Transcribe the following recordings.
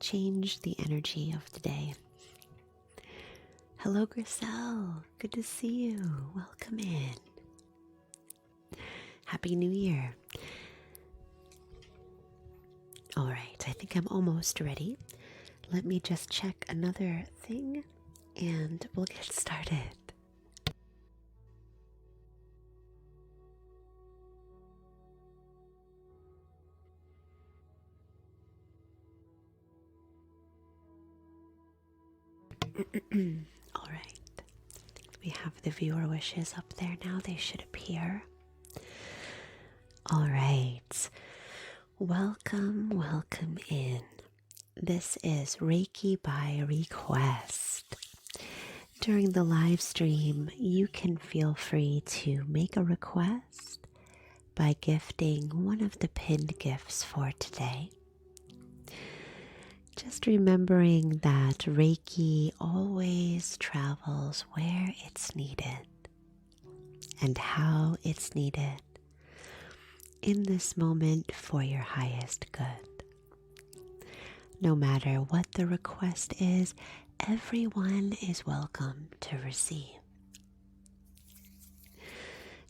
change the energy of the day. Hello, Griselle. Good to see you. Welcome in. Happy New Year. All right, I think I'm almost ready. Let me just check another thing and we'll get started. All right, we have the viewer wishes up there now. They should appear. All right, welcome in. This is Reiki by request. During the live stream, you can feel free to make a request by gifting one of the pinned gifts for today. Just remembering that Reiki always travels where it's needed and how it's needed in this moment for your highest good. No matter what the request is, everyone is welcome to receive.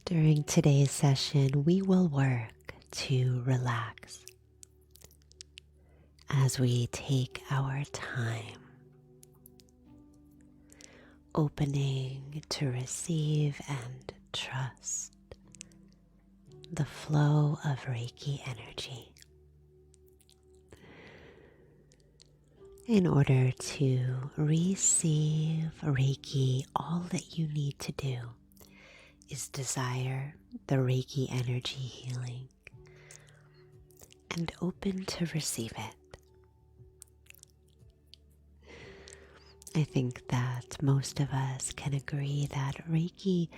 During today's session, we will work to relax as we take our time, opening to receive and trust the flow of Reiki energy. In order to receive Reiki, all that you need to do is desire the Reiki energy healing and open to receive it. I think that most of us can agree that Reiki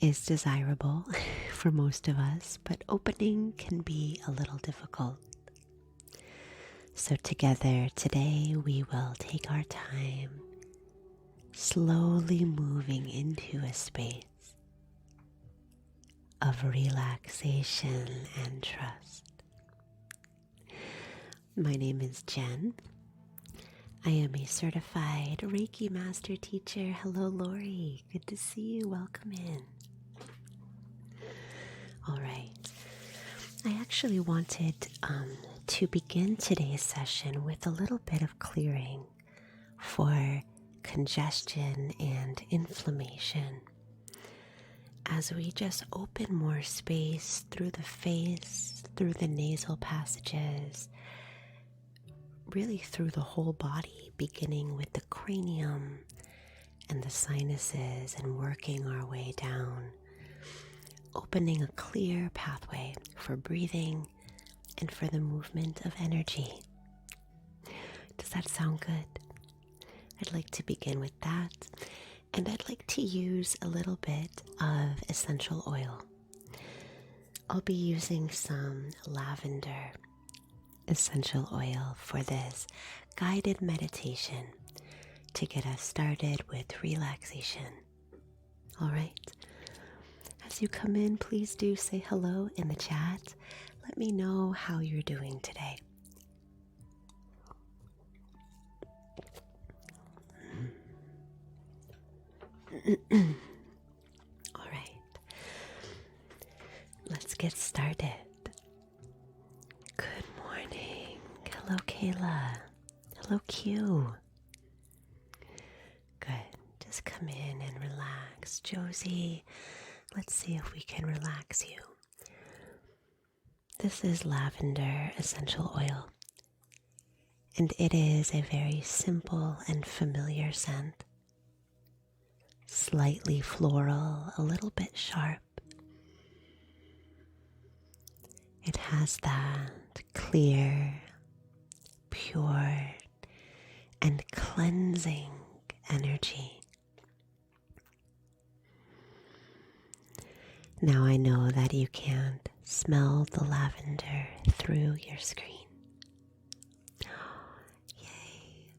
is desirable for most of us, but opening can be a little difficult. So together today we will take our time, slowly moving into a space of relaxation and trust. My name is Jen. I am a certified Reiki Master Teacher. Hello, Lori. Good to see you. Welcome in. All right. I actually wanted to begin today's session with a little bit of clearing for congestion and inflammation as we just open more space through the face, through the nasal passages, really through the whole body, beginning with the cranium and the sinuses and working our way down, opening a clear pathway for breathing and for the movement of energy. Does that sound good? I'd like to begin with that, and I'd like to use a little bit of essential oil. I'll be using some lavender essential oil for this guided meditation to get us started with relaxation. All right. As you come in, please do say hello in the chat. Let me know how you're doing today. All right. Let's get started. Good morning. Hello, Kayla. Hello, Q. Good. Just come in and relax. Josie, let's see if we can relax you. This is lavender essential oil, and it is a very simple and familiar scent. Slightly floral, a little bit sharp. It has that clear, pure, and cleansing energy. Now I know that you can't smell the lavender through your screen. Yay.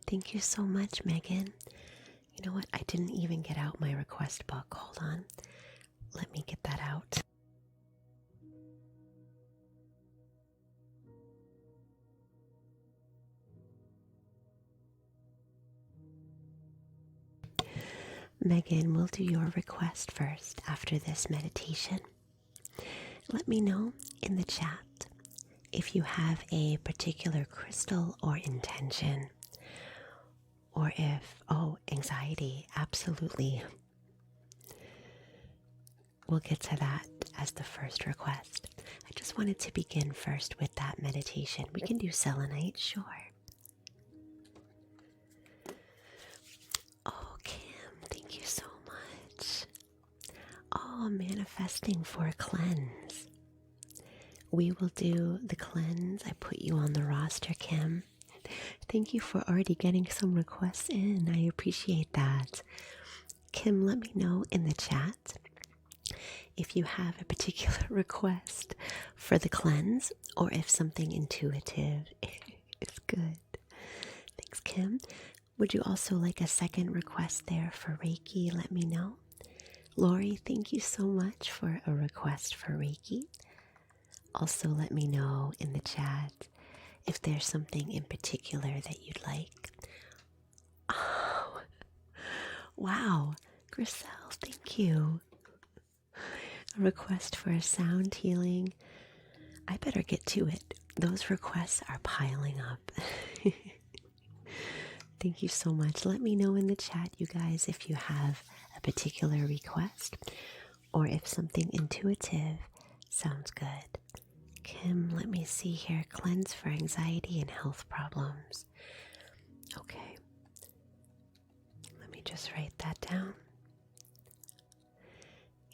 Thank you so much, Megan. You know what? I didn't even get out my request book. Hold on. Let me get that out. Megan, we'll do your request first after this meditation. Let me know in the chat if you have a particular crystal or intention, or if, anxiety, absolutely. We'll get to that as the first request. I just wanted to begin first with that meditation. We can do selenite, sure. Oh, Kim, thank you so much. Oh, manifesting for a cleanse. We will do the cleanse. I put you on the roster, Kim. Thank you for already getting some requests in. I appreciate that. Kim, let me know in the chat if you have a particular request for the cleanse or if something intuitive is good. Thanks, Kim. Would you also like a second request there for Reiki? Let me know. Lori, thank you so much for a request for Reiki. Also, let me know in the chat if there's something in particular that you'd like. Oh, wow. Griselle, thank you. A request for a sound healing. I better get to it. Those requests are piling up. Thank you so much. Let me know in the chat, you guys, if you have a particular request or if something intuitive sounds good. Kim, let me see here. Cleanse for anxiety and health problems. Okay. Let me just write that down.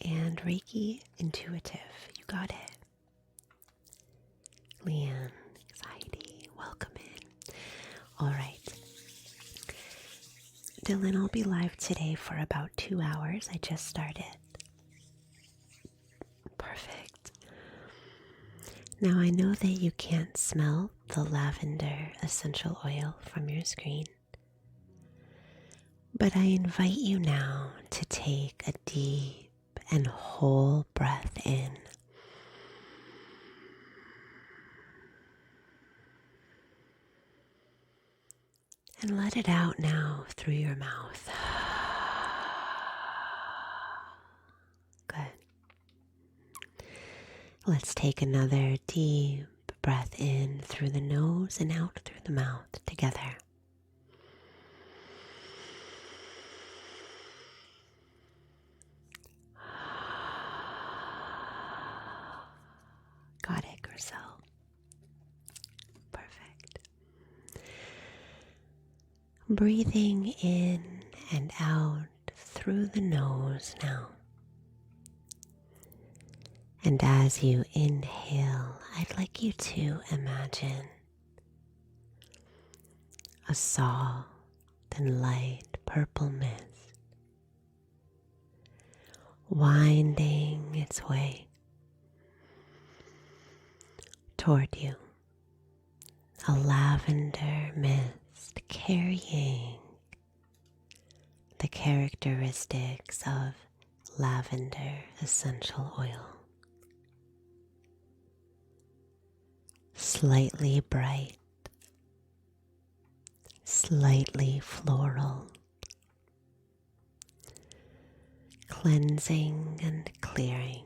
And Reiki, intuitive. You got it. Leanne, anxiety. Welcome in. All right. Dylan, I'll be live today for about 2 hours. I just started. Perfect. Now I know that you can't smell the lavender essential oil from your screen, but I invite you now to take a deep and whole breath in. And let it out now through your mouth. Good. Let's take another deep breath in through the nose and out through the mouth together. Got it, Griselle. Perfect. Breathing in and out through the nose now. And as you inhale, I'd like you to imagine a soft and light purple mist winding its way toward you. A lavender mist carrying the characteristics of lavender essential oil. Slightly bright, slightly floral, cleansing and clearing.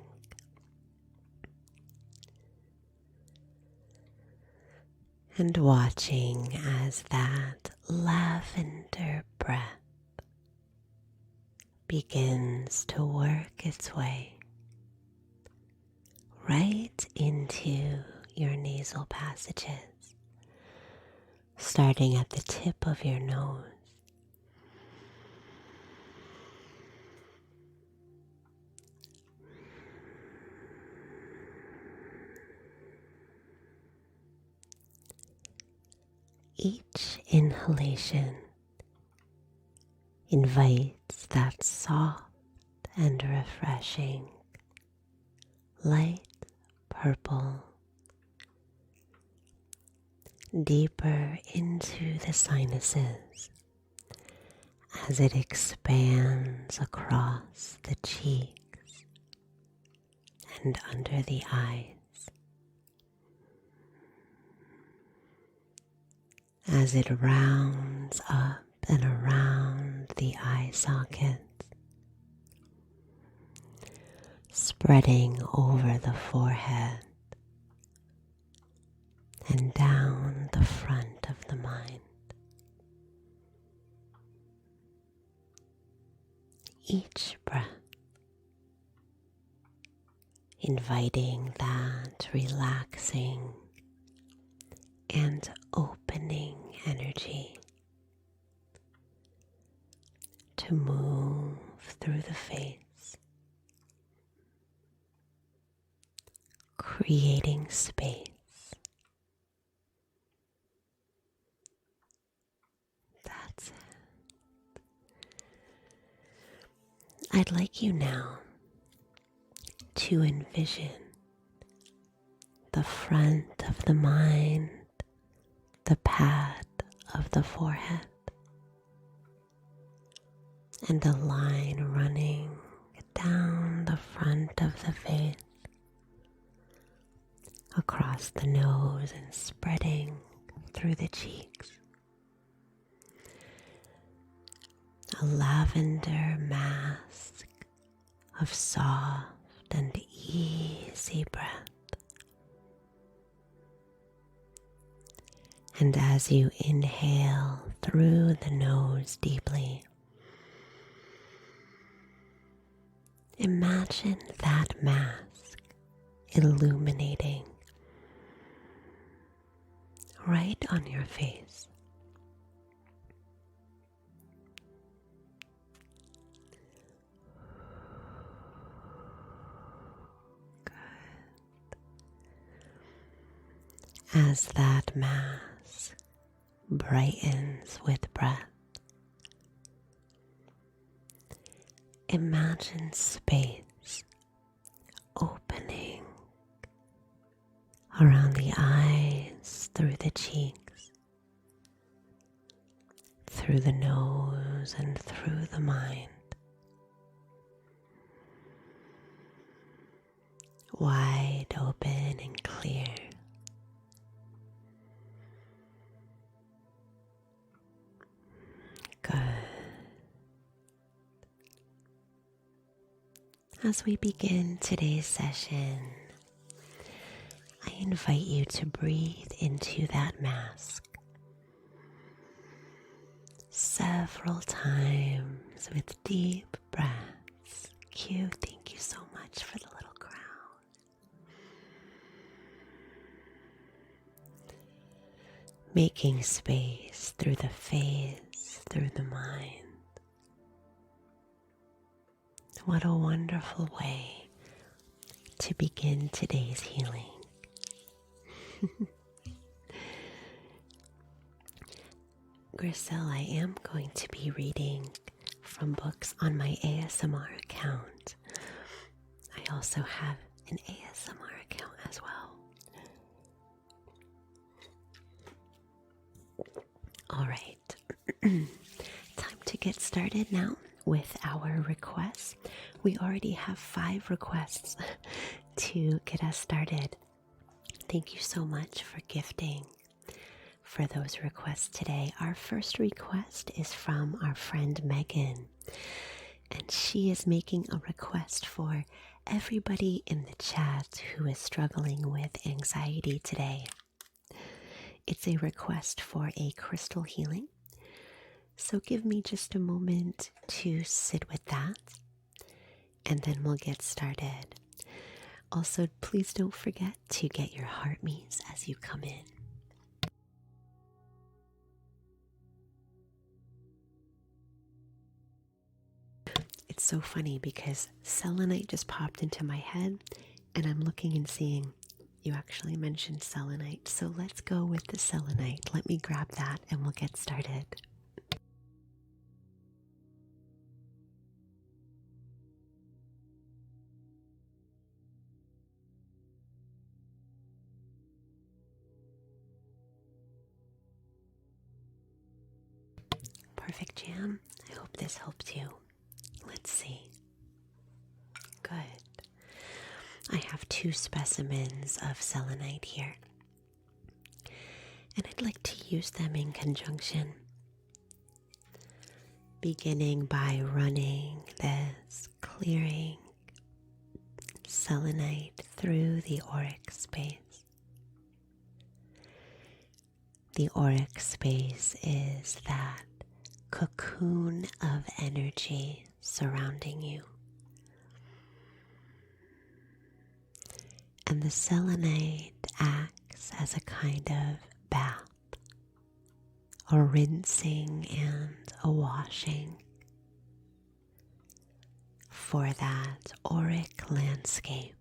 And watching as that lavender breath begins to work its way right into your nasal passages, starting at the tip of your nose. Each inhalation invites that soft and refreshing light purple deeper into the sinuses as it expands across the cheeks and under the eyes. As it rounds up and around the eye sockets spreading over the forehead and down the front of the mind. Each breath inviting that relaxing and opening energy to move through the face, creating space. That's it. I'd like you now to envision the front of the mind, the pad of the forehead, and a line running down the front of the face, across the nose and spreading through the cheeks. A lavender mask of soft and easy breath. And as you inhale through the nose deeply, imagine that mask illuminating right on your face. As that mask brightens with breath, imagine space opening around the eyes, through the cheeks, through the nose, and through the mind. Wide open and clear. Good. As we begin today's session, I invite you to breathe into that mask several times with deep breaths. Q, thank you so much for the little crown. Making space through the face, through the mind. What a wonderful way to begin today's healing. Griselle, I am going to be reading from books on my ASMR account. I also have an ASMR account as well. All right, time to get started now with our requests. We already have 5 requests to get us started. Thank you so much for gifting for those requests today. Our first request is from our friend Megan, and she is making a request for everybody in the chat who is struggling with anxiety today. It's a request for a crystal healing. So give me just a moment to sit with that, and then we'll get started. Also, please don't forget to get your heart meets as you come in. It's so funny because Selenite just popped into my head, and I'm looking and seeing you actually mentioned Selenite. So let's go with the Selenite. Let me grab that and we'll get started. Perfect, Jam. I hope this helped you. Let's see. Good. I have 2 specimens of selenite here, and I'd like to use them in conjunction, beginning by running this clearing selenite through the auric space. The auric space is that cocoon of energy surrounding you. And the selenite acts as a kind of bath, a rinsing and a washing for that auric landscape,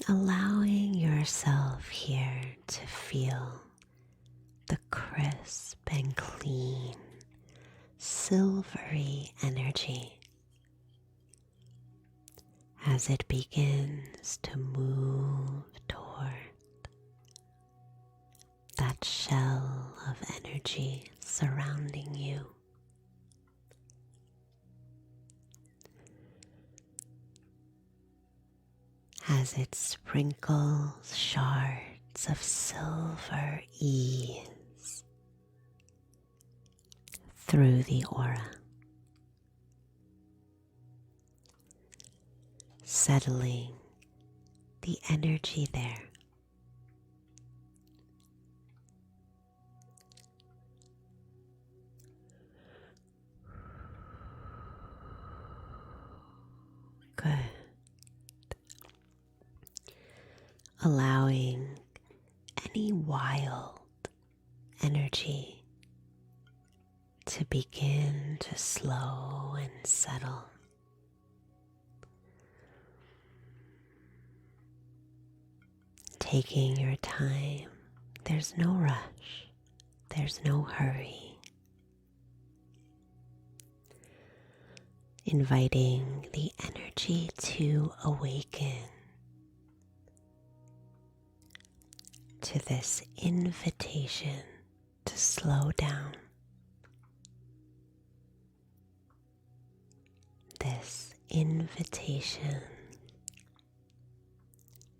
allowing yourself here to feel the crisp and clean, silvery energy as it begins to move toward that shell of energy surrounding you. As it sprinkles shards of silver ease through the aura, settling the energy there. Good. Allowing any wild energy to begin to slow and settle. Taking your time, there's no rush, there's no hurry. Inviting the energy to awaken to this invitation to slow down, this invitation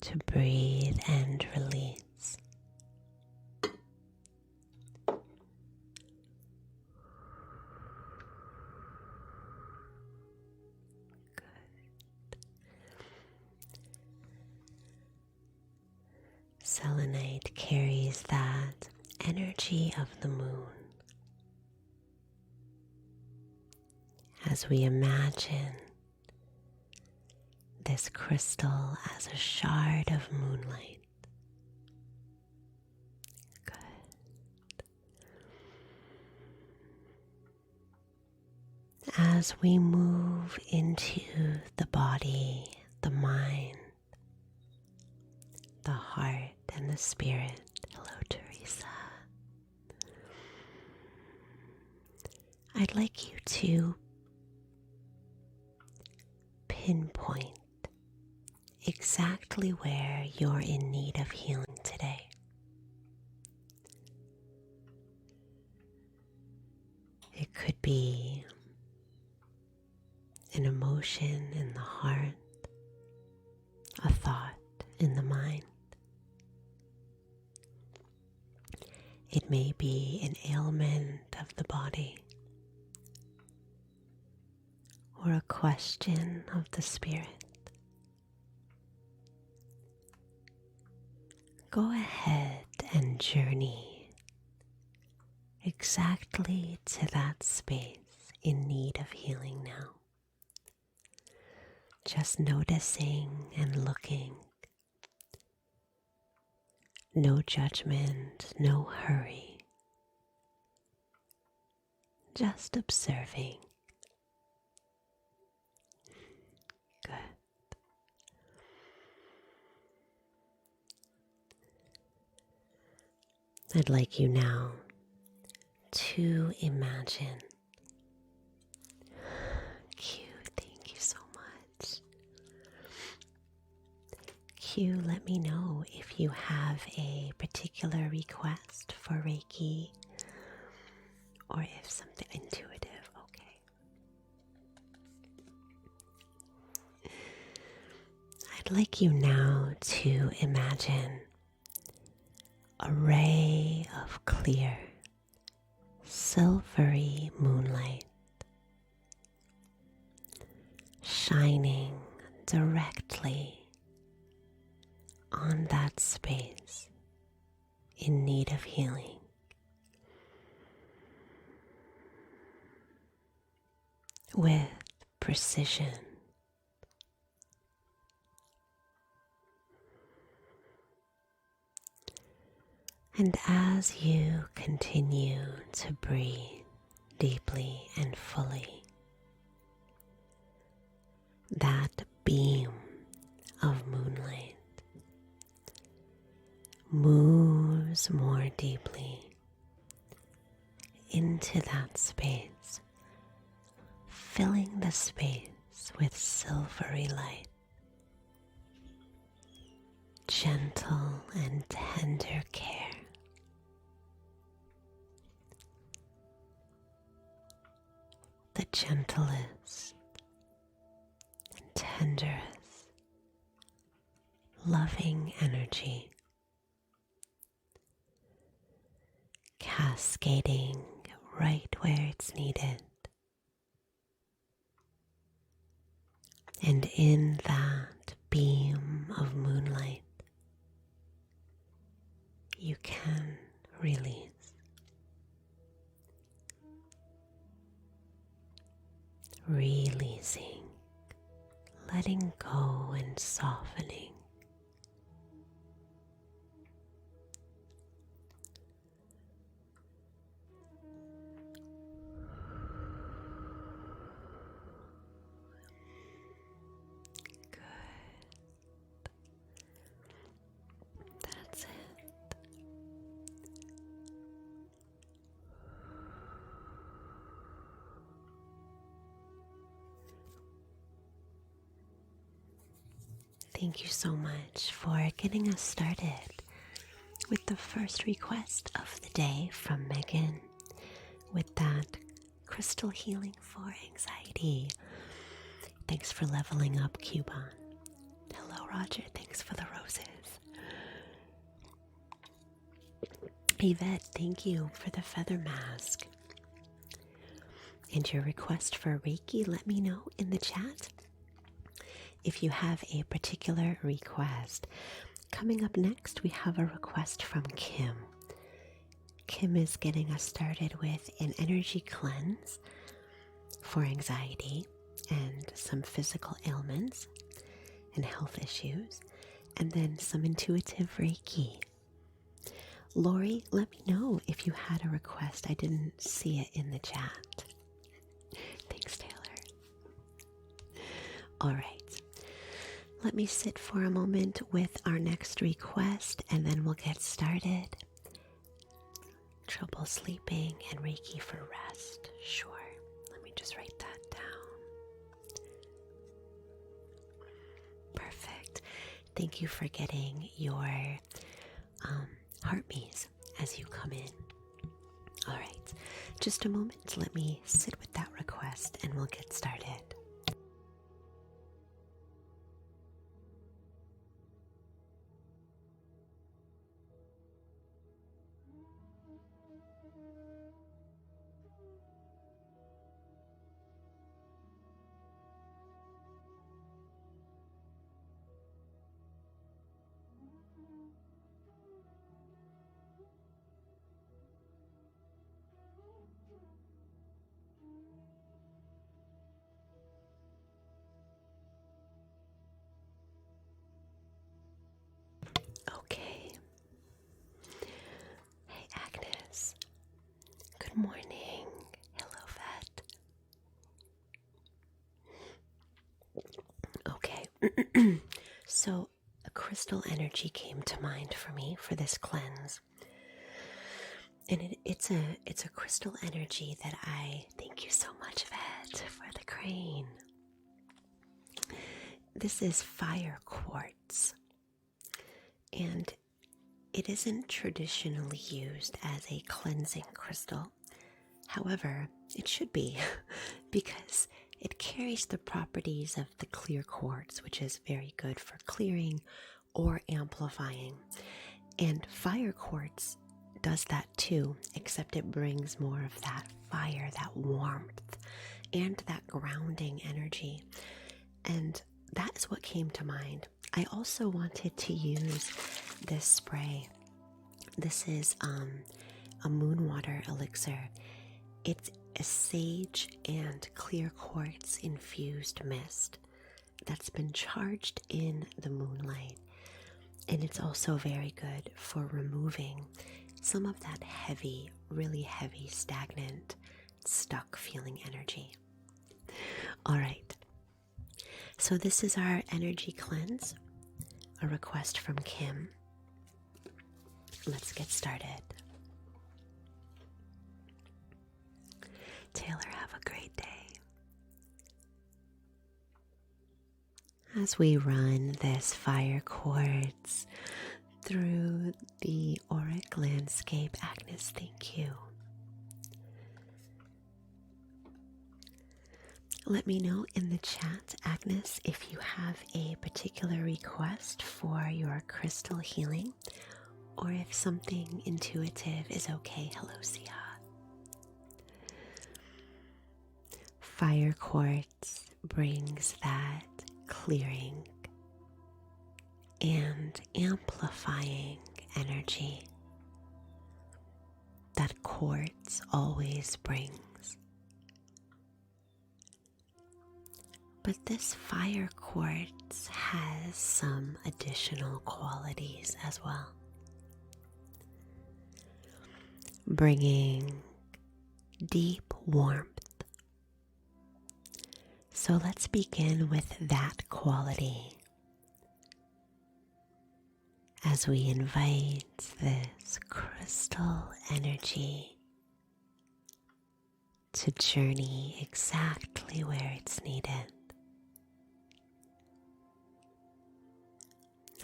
to breathe and release. Selenite carries that energy of the moon. As we imagine this crystal as a shard of moonlight. Good. As we move into the body, the mind, the heart, and the spirit. Hello, Teresa. I'd like you to pinpoint exactly where you're in need of healing today. It could be an emotion in the heart, a thought in the mind. It may be an ailment of the body or a question of the spirit. Go ahead and journey exactly to that space in need of healing now. Just noticing and looking. No judgment, no hurry. Just observing. Good. I'd like you now to imagine. Q, thank you so much. Q, let me know if you have a particular request for Reiki or if something intuitive. Okay. I'd like you now to imagine a ray of clear, silvery moonlight shining directly on that space in need of healing. With precision. And as you continue to breathe deeply and fully, that beam of moonlight moves more deeply into that space, filling the space with silvery light, gentle and tender care. The gentlest and tenderest, loving energy cascading right where it's needed. And in that beam of moonlight, you can release. Releasing, letting go and softening. Good. That's it. Thank you so much for getting us started with the first request of the day from Megan with that crystal healing for anxiety. Thanks for leveling up, Cuban. Hello, Roger. Thanks for the roses. Yvette, thank you for the feather mask. And your request for Reiki, let me know in the chat if you have a particular request. Coming up next, we have a request from Kim. Kim is getting us started with an energy cleanse for anxiety and some physical ailments and health issues, and then some intuitive Reiki. Lori, let me know if you had a request. I didn't see it in the chat. Thanks, Taylor. All right. Let me sit for a moment with our next request and then we'll get started. Trouble sleeping and Reiki for rest. Sure. Let me just write that down. Perfect. Thank you for getting your heart beats as you come in. All right. Just a moment. Let me sit with that request and we'll get started. Okay. Hey, Agnes. Good morning. Hello, Vet. Okay. So, a crystal energy came to mind for me for this cleanse. And it's a crystal energy that I thank you so much, Vet, for the crane. This is fire quartz. And it isn't traditionally used as a cleansing crystal. However, it should be because it carries the properties of the clear quartz, which is very good for clearing or amplifying. And fire quartz does that too, except it brings more of that fire, that warmth, and that grounding energy. And that is what came to mind. I also wanted to use this spray. This is a moon water elixir. It's a sage and clear quartz infused mist that's been charged in the moonlight. And it's also very good for removing some of that heavy, really heavy, stagnant, stuck feeling energy. All right. So this is our energy cleanse, a request from Kim. Let's get started. Taylor, have a great day. As we run this fire quartz through the auric landscape, Agnes, thank you. Let me know in the chat, Agnes, if you have a particular request for your crystal healing, or if something intuitive is okay. Hello, Sia. Fire quartz brings that clearing and amplifying energy that quartz always brings. But this fire quartz has some additional qualities as well, bringing deep warmth. So let's begin with that quality as we invite this crystal energy to journey exactly where it's needed.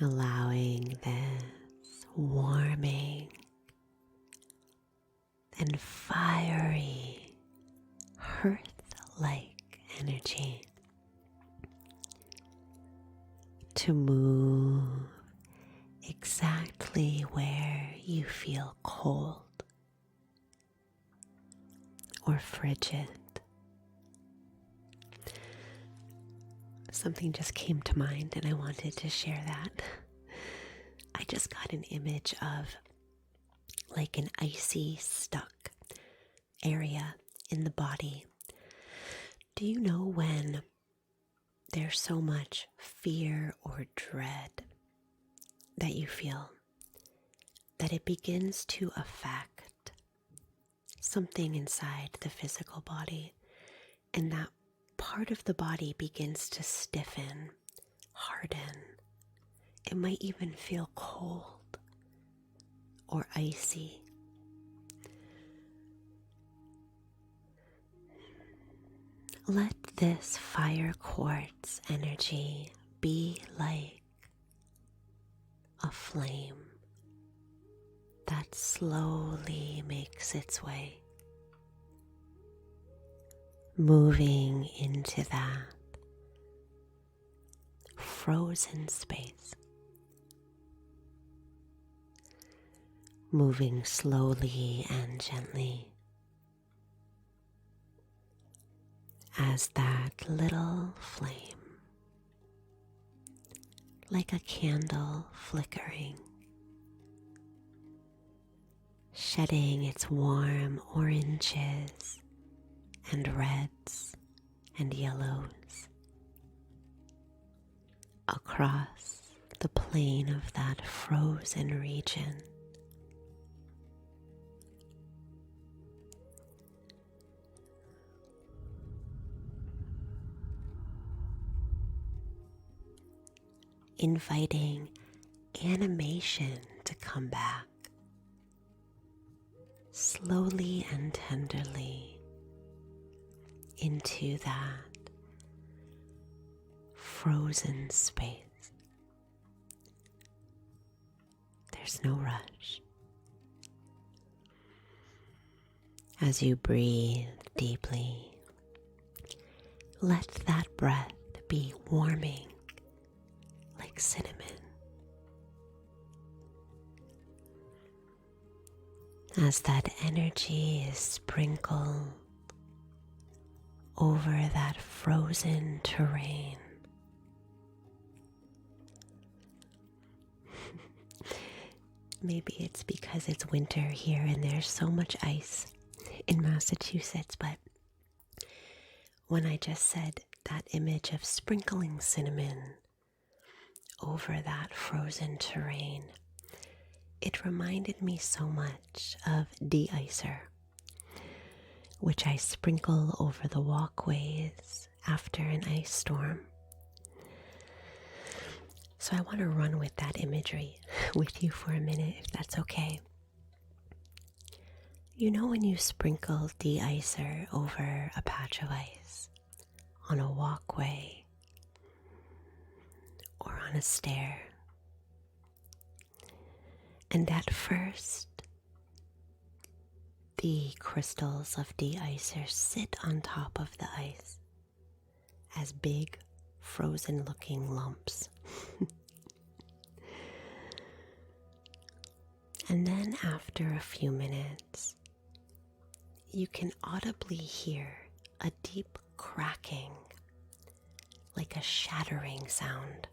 Allowing this warming and fiery, hearth-like energy to move exactly where you feel cold or frigid. Something just came to mind and I wanted to share that. I just got an image of like an icy, stuck area in the body. Do you know when there's so much fear or dread that you feel that it begins to affect something inside the physical body, and that part of the body begins to stiffen, harden. It might even feel cold or icy. Let this fire quartz energy be like a flame that slowly makes its way, moving into that frozen space, moving slowly and gently as that little flame, like a candle flickering, shedding its warm oranges and reds and yellows across the plane of that frozen region. Inviting animation to come back, slowly and tenderly, into that frozen space. There's no rush. As you breathe deeply, let that breath be warming like cinnamon. As that energy is sprinkled over that frozen terrain, Maybe it's because it's winter here and there's so much ice in Massachusetts, but when I just said that image of sprinkling cinnamon over that frozen terrain, it reminded me so much of de-icer, which I sprinkle over the walkways after an ice storm. So I want to run with that imagery with you for a minute, if that's okay. You know when you sprinkle de-icer over a patch of ice, on a walkway, or on a stair, and at first, the crystals of de-icer sit on top of the ice as big, frozen-looking lumps. And then after a few minutes, you can audibly hear a deep cracking, like a shattering sound.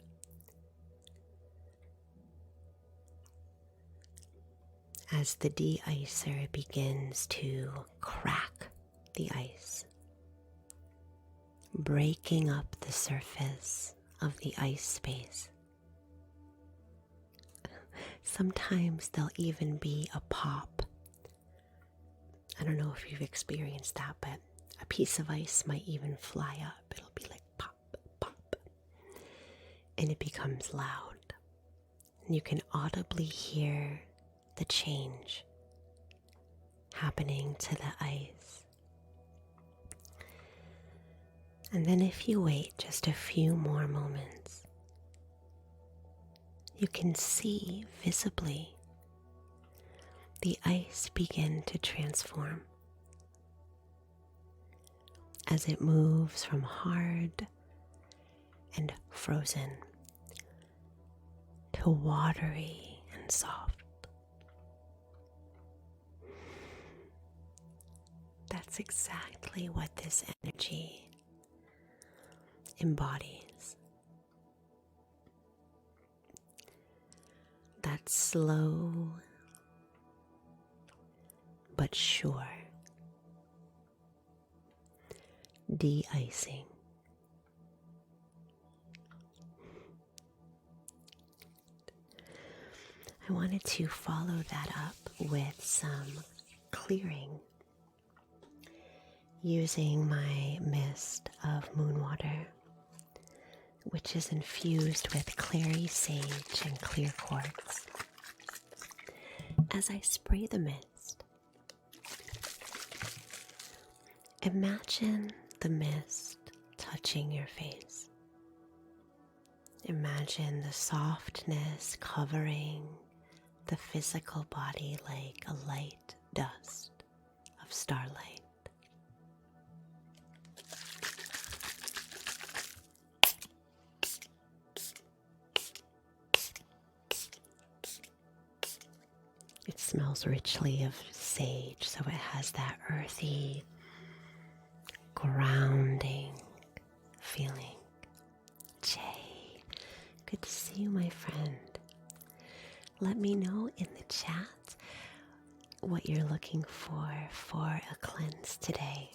As the de-icer begins to crack the ice, breaking up the surface of the ice space. Sometimes there'll even be a pop. I don't know if you've experienced that, but a piece of ice might even fly up. It'll be like pop, pop, and it becomes loud. And you can audibly hear the change happening to the ice. And then if you wait just a few more moments, you can see visibly the ice begin to transform as it moves from hard and frozen to watery and soft. That's exactly what this energy embodies. That slow but sure de-icing. I wanted to follow that up with some clearing using my mist of moon water, which is infused with clary sage and clear quartz. As I spray the mist, imagine the mist touching your face. Imagine the softness covering the physical body like a light dust of starlight. It smells richly of sage, so it has that earthy, grounding feeling. Jay, good to see you, my friend. Let me know in the chat what you're looking for a cleanse today.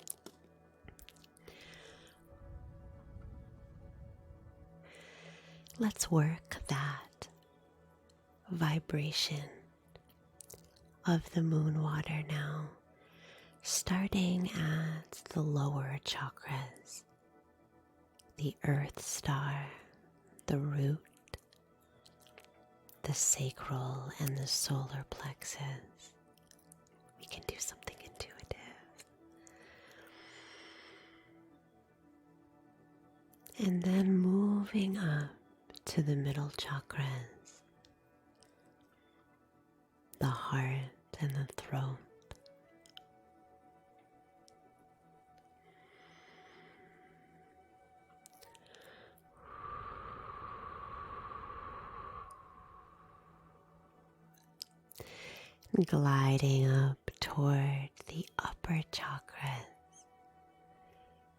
Let's work that vibration of the moon water now, starting at the lower chakras, the earth star, the root, the sacral, and the solar plexus. We can do something intuitive. And then moving up to the middle chakras, the heart and the throat. Gliding up toward the upper chakras,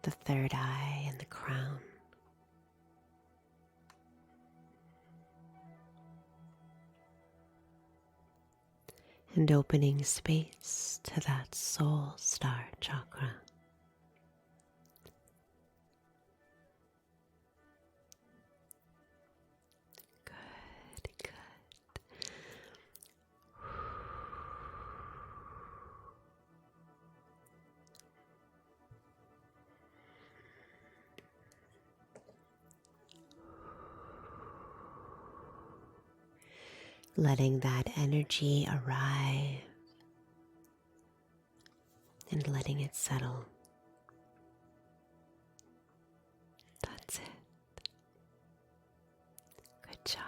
the third eye and the crown. and opening space to that soul star chakra. Good, good. Letting that energy arrive and letting it settle. That's it. Good job.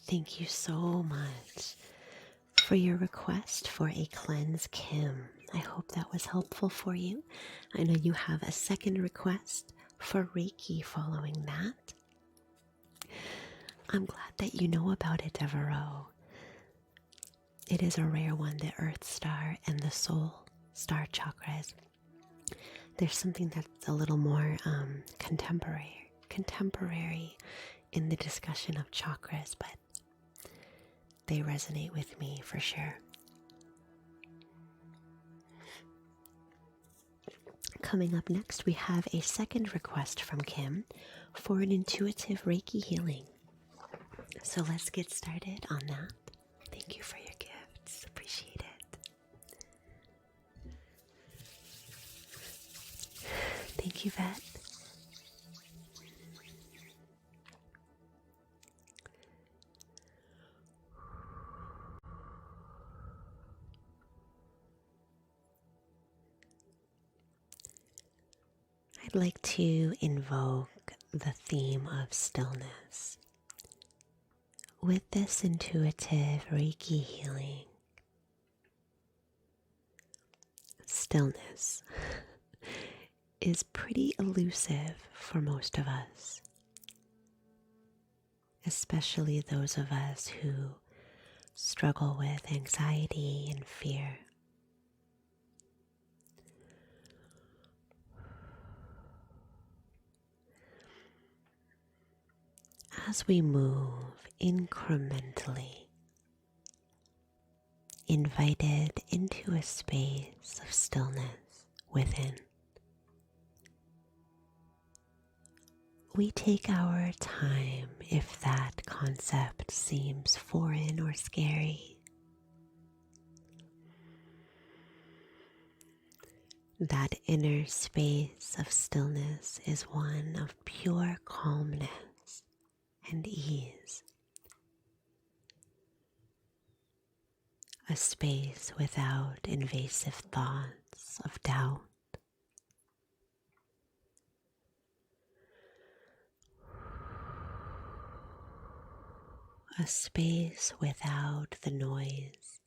Thank you so much for your request for a cleanse, Kim. I hope that was helpful for you. I know you have a second request for Reiki following that. I'm glad that you know about it, Devereaux. It is a rare one, the Earth Star and the Soul Star chakras. There's something that's a little more contemporary in the discussion of chakras, but they resonate with me for sure. Coming up next, we have a second request from Kim for an intuitive Reiki healing. So let's get started on that. Thank you for your gifts. Appreciate it. Thank you, Vet. I'd like to invoke the theme of stillness. With this intuitive Reiki healing, stillness is pretty elusive for most of us, especially those of us who struggle with anxiety and fear. As we move incrementally, invited into a space of stillness within, we take our time if that concept seems foreign or scary. That inner space of stillness is one of pure calmness and ease. A space without invasive thoughts of doubt. A space without the noise.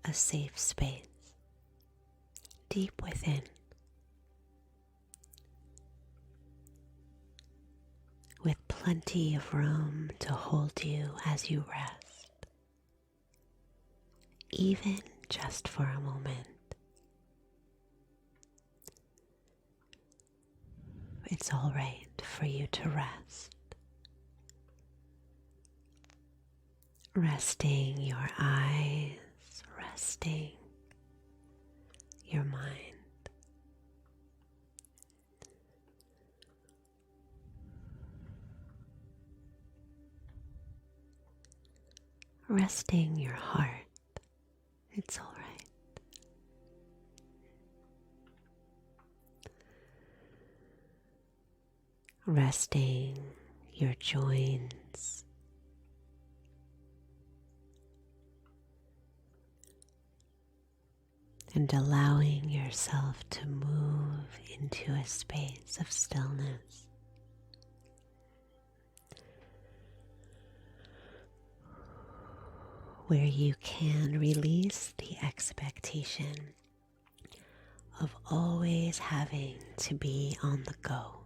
A safe space deep within, with plenty of room to hold you as you rest, even just for a moment. It's all right for you to rest. Resting your eyes, resting your mind. Resting your heart. It's all right. Resting your joints. And allowing yourself to move into a space of stillness. Where you can release the expectation of always having to be on the go.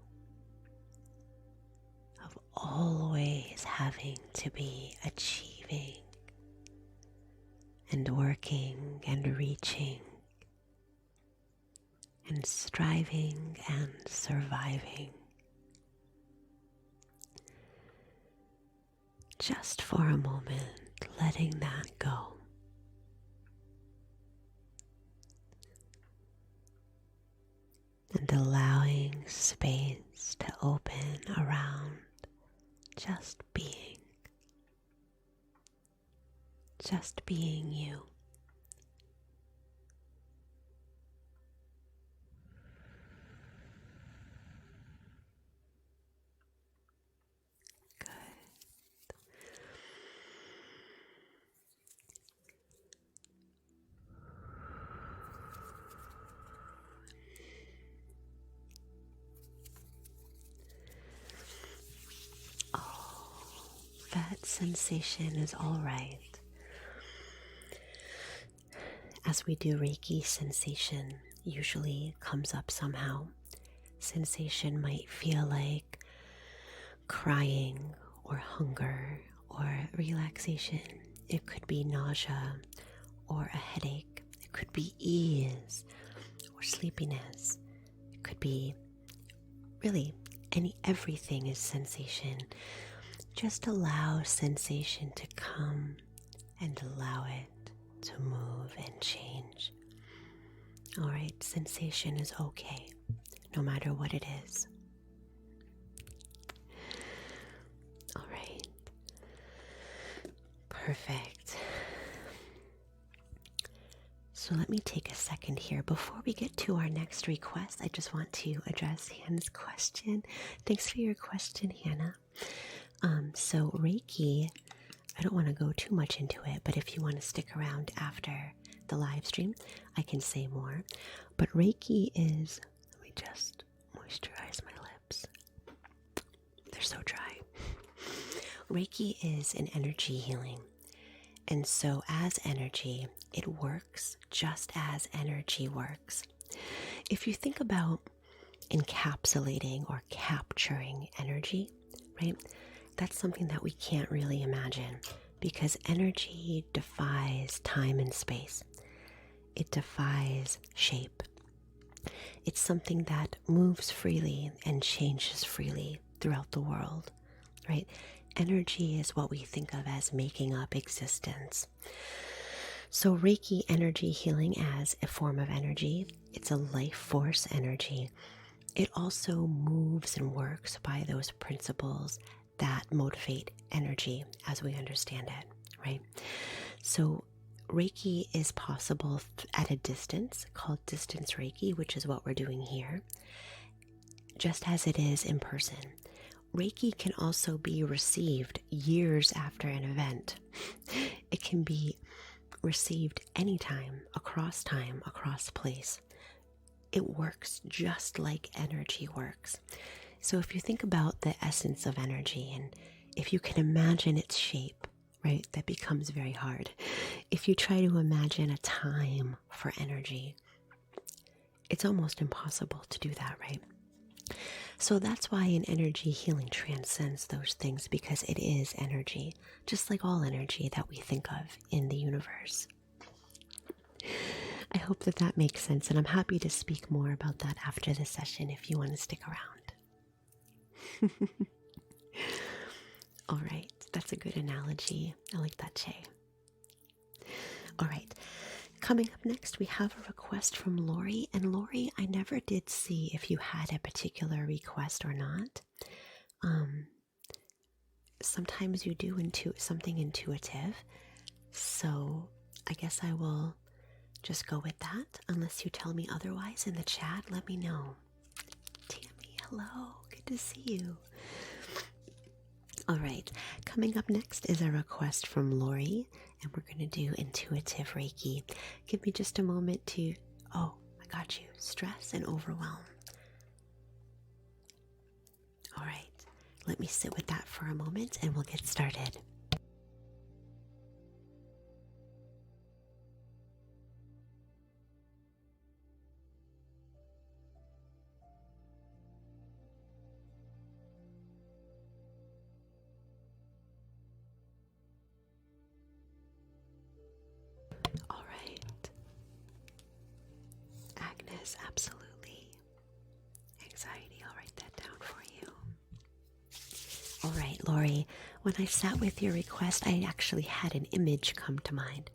Of always having to be achieving and working and reaching and striving and surviving. Just for a moment, letting that go. And allowing space to open around just being. Just being you. Good. That sensation is all right. As we do Reiki, sensation usually comes up somehow. Sensation might feel like crying or hunger or relaxation. It could be nausea or a headache. It could be ease or sleepiness. It could be really everything is sensation. Just allow sensation to come and allow it to move and change. All right, sensation is okay, no matter what it is. All right, perfect. So let me take a second here. Before we get to our next request, I just want to address Hannah's question. Thanks for your question, Hannah. So Reiki, I don't want to go too much into it, but if you want to stick around after the live stream, I can say more. But Reiki is, let me just moisturize my lips. They're so dry. Reiki is an energy healing. And so as energy, it works just as energy works. If you think about encapsulating or capturing energy, right? That's something that we can't really imagine because energy defies time and space. It defies shape. It's something that moves freely and changes freely throughout the world, right? Energy is what we think of as making up existence. So Reiki energy healing as a form of energy, it's a life force energy. It also moves and works by those principles that motivate energy as we understand it, right? So Reiki is possible at a distance called distance Reiki, which is what we're doing here, just as it is in person. Reiki can also be received years after an event. It can be received anytime, across place. It works just like energy works. So if you think about the essence of energy and if you can imagine its shape, right, that becomes very hard. If you try to imagine a time for energy, it's almost impossible to do that, right? So that's why an energy healing transcends those things, because it is energy, just like all energy that we think of in the universe. I hope that that makes sense, and I'm happy to speak more about that after the session if you want to stick around. All right, that's a good analogy. I like that, Che. All right, coming up next, we have a request from Lori. And Lori, I never did see if you had a particular request or not. Sometimes you do something intuitive, so I guess I will just go with that. Unless you tell me otherwise in the chat, let me know. Tammy, hello, good to see you. All right, coming up next is a request from Lori, and we're going to do intuitive Reiki. Give me just a moment to, I got you, stress and overwhelm. All right, let me sit with that for a moment and we'll get started. All right. Agnes, absolutely. Lori. When I sat with your request, I actually had an image come to mind,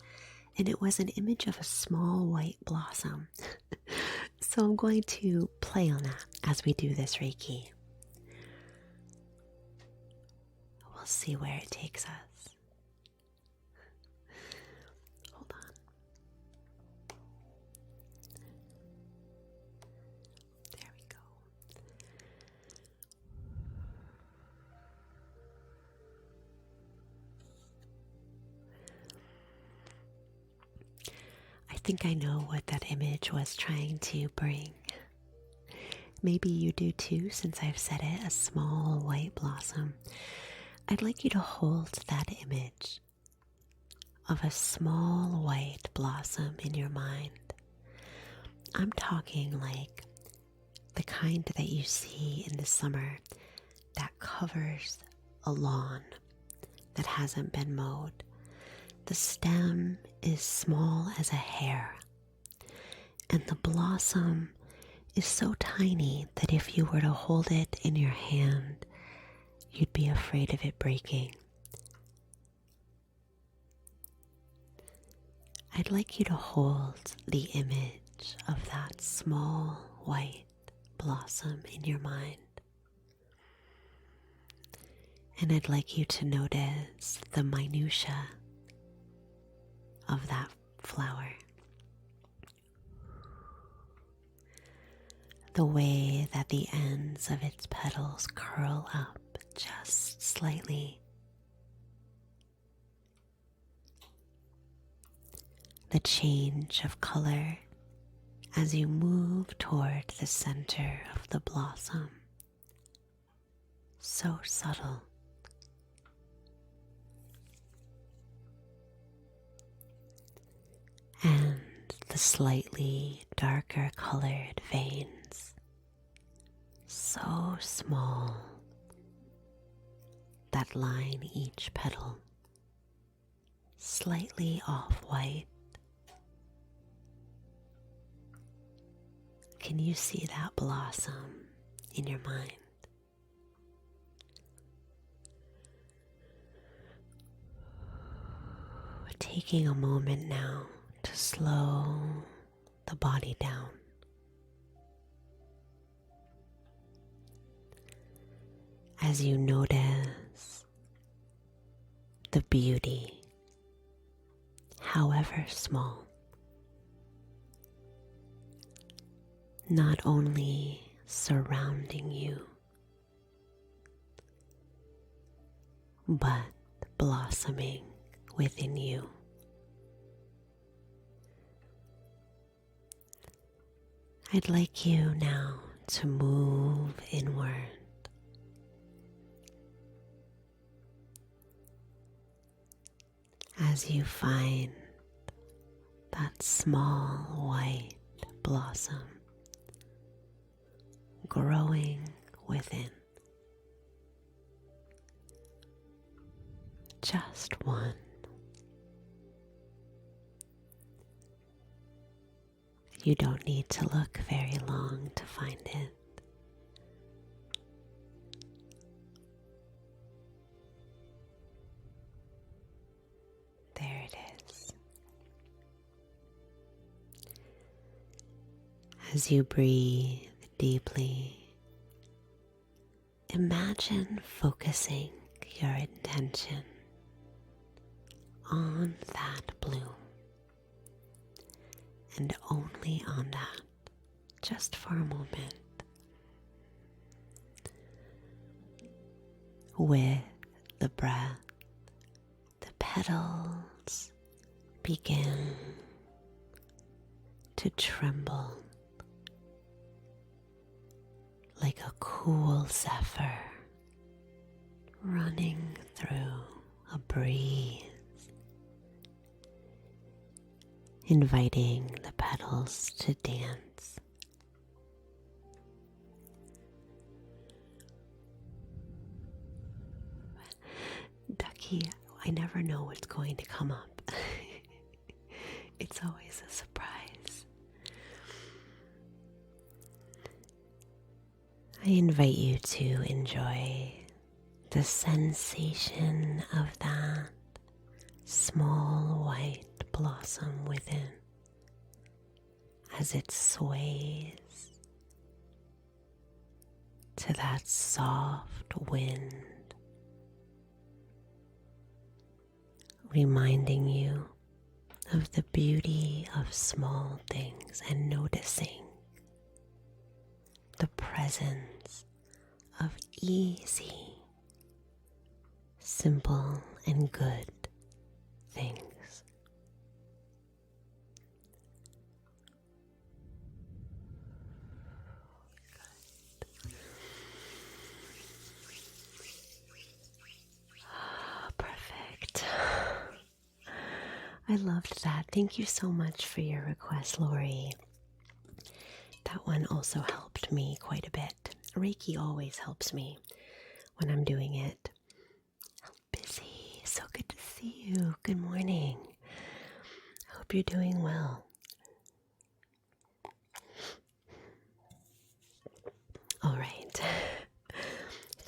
and it was an image of a small white blossom. So I'm going to play on that as we do this Reiki. We'll see where it takes us. Hold on. There we go. I think I know what that image was trying to bring. Maybe you do too, since I've said it, a small white blossom. I'd like you to hold that image of a small white blossom in your mind. I'm talking like the kind that you see in the summer that covers a lawn that hasn't been mowed. The stem is small as a hair, and the blossom is so tiny that if you were to hold it in your hand, you'd be afraid of it breaking. I'd like you to hold the image of that small white blossom in your mind. And I'd like you to notice the minutia of that flower. The way that the ends of its petals curl up just slightly. The change of color as you move toward the center of the blossom. So subtle. And the slightly darker colored veins, so small, that line each petal, slightly off-white. Can you see that blossom in your mind? We're taking a moment now to slow the body down. As you notice the beauty, however small, not only surrounding you, but blossoming within you. I'd like you now to move inward. As you find that small white blossom growing within. Just one. You don't need to look very long to find it. There it is. As you breathe deeply, imagine focusing your intention on that bloom. And only on that, just for a moment. With the breath, the petals begin to tremble like a cool zephyr running through a breeze, inviting the petals to dance. Ducky, I never know what's going to come up. It's always a surprise. I invite you to enjoy the sensation of that small white blossom within as it sways to that soft wind, reminding you of the beauty of small things and noticing the presence of easy, simple, and good things. Perfect. I loved that. Thank you so much for your request, Lori. That one also helped me quite a bit. Reiki always helps me when I'm doing it. Busy. So good to see you. Good morning. I hope you're doing well. All right.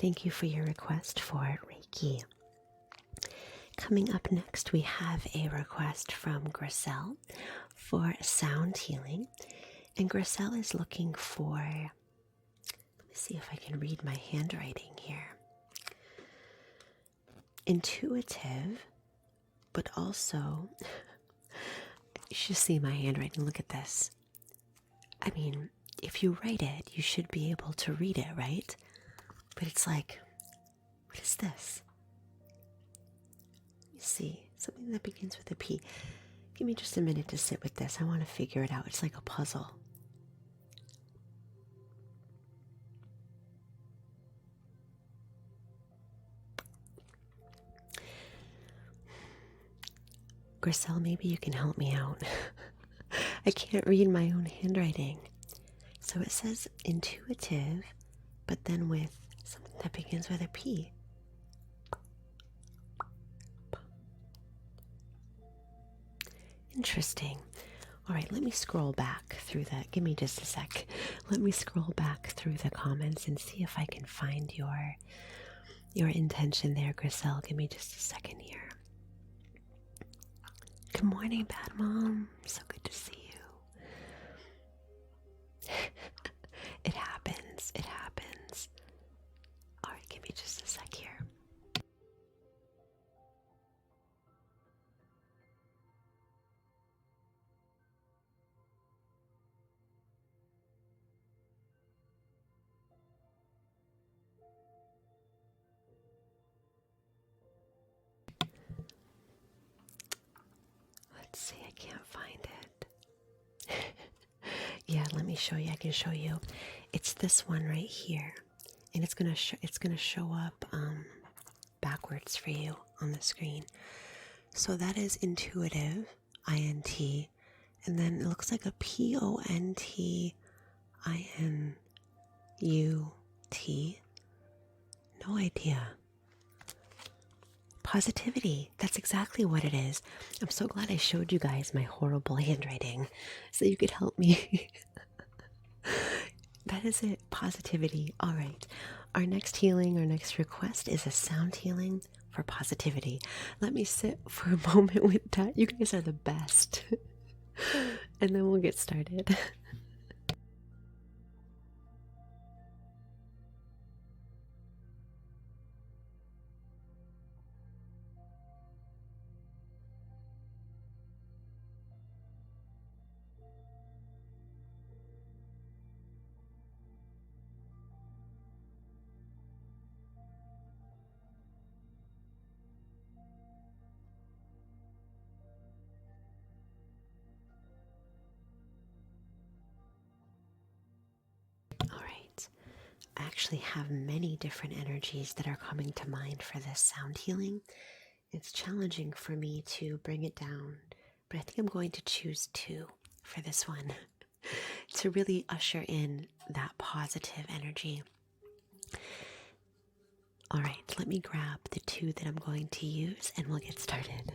Thank you for your request for Reiki. Coming up next, we have a request from Griselle for sound healing. And Griselle is looking for, let me see if I can read my handwriting here. Intuitive, but also, you should see my handwriting. Look at this. I mean, if you write it, you should be able to read it, right? But it's like, what is this? Let me see. Something that begins with a P. Give me just a minute to sit with this. I want to figure it out. It's like a puzzle. Griselle, maybe you can help me out. I can't read my own handwriting. So it says intuitive, but then with something that begins with a P. Interesting. All right, let me scroll back through that. Give me just a sec. Let me scroll back through the comments and see if I can find your intention there, Griselle. Give me just a second here. Good morning, Bad Mom. So good to see you. It happens. It happens. All right, give me just a sec here. Let's see, I can't find it. Yeah, let me show you. I can show you. It's this one right here, and it's gonna show up backwards for you on the screen. So that is intuitive, INT, and then it looks like a PONTINUT. No idea. Positivity. That's exactly what it is. I'm so glad I showed you guys my horrible handwriting so you could help me. That is it. Positivity. All right. Our next healing, our next request is a sound healing for positivity. Let me sit for a moment with that. You guys are the best. And then we'll get started. All right. I actually have many different energies that are coming to mind for this sound healing. It's challenging for me to bring it down, but I think I'm going to choose 2 for this one to really usher in that positive energy. All right, let me grab the 2 that I'm going to use and we'll get started.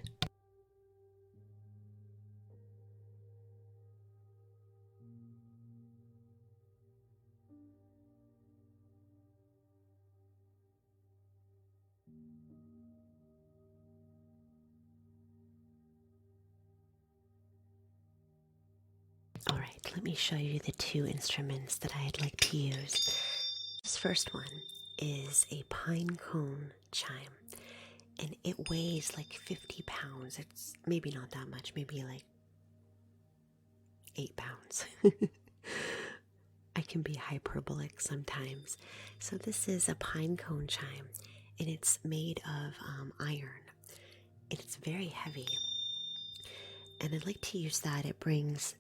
All right, let me show you the two instruments that I'd like to use. This first one is a pine cone chime, and it weighs like 50 pounds. It's maybe not that much, maybe like 8 pounds. I can be hyperbolic sometimes. So this is a pine cone chime, and it's made of iron, and it's very heavy. And I'd like to use that. It brings,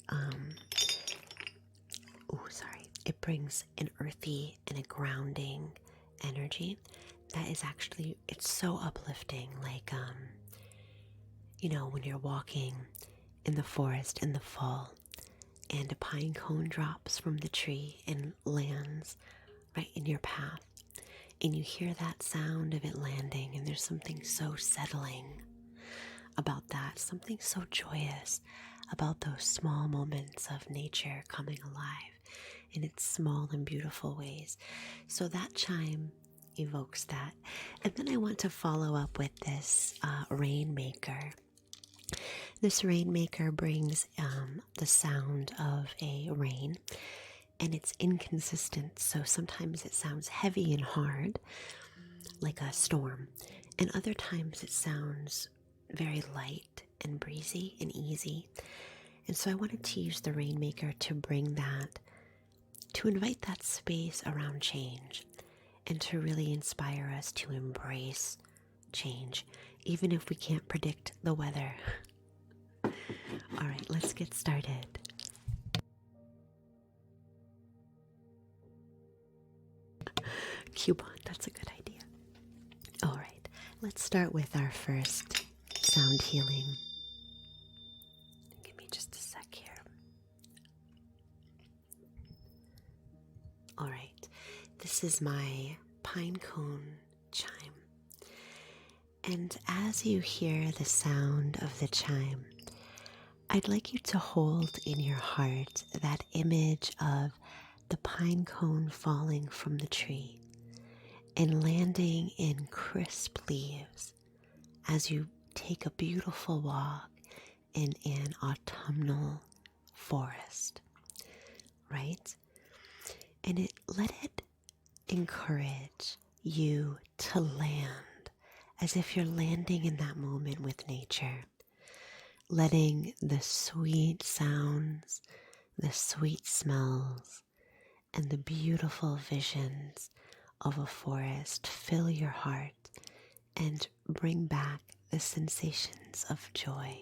it brings an earthy and a grounding energy that is actually, it's so uplifting. Like, when you're walking in the forest in the fall and a pine cone drops from the tree and lands right in your path, and you hear that sound of it landing, and there's something so settling about that, something so joyous about those small moments of nature coming alive in its small and beautiful ways. So that chime evokes that. And then I want to follow up with this Rainmaker. This Rainmaker brings the sound of a rain, and it's inconsistent. So sometimes it sounds heavy and hard, like a storm, and other times it sounds very light and breezy and easy. And so I wanted to use the Rainmaker to bring that, to invite that space around change, and to really inspire us to embrace change, even if we can't predict the weather. All right, let's get started. Coupon, that's a good idea. All right, let's start with our first sound healing. Give me just a sec here. All right, this is my pine cone chime. And as you hear the sound of the chime, I'd like you to hold in your heart that image of the pine cone falling from the tree and landing in crisp leaves as you take a beautiful walk in an autumnal forest, right? And let it encourage you to land as if you're landing in that moment with nature, letting the sweet sounds, the sweet smells, and the beautiful visions of a forest fill your heart and bring back the sensations of joy.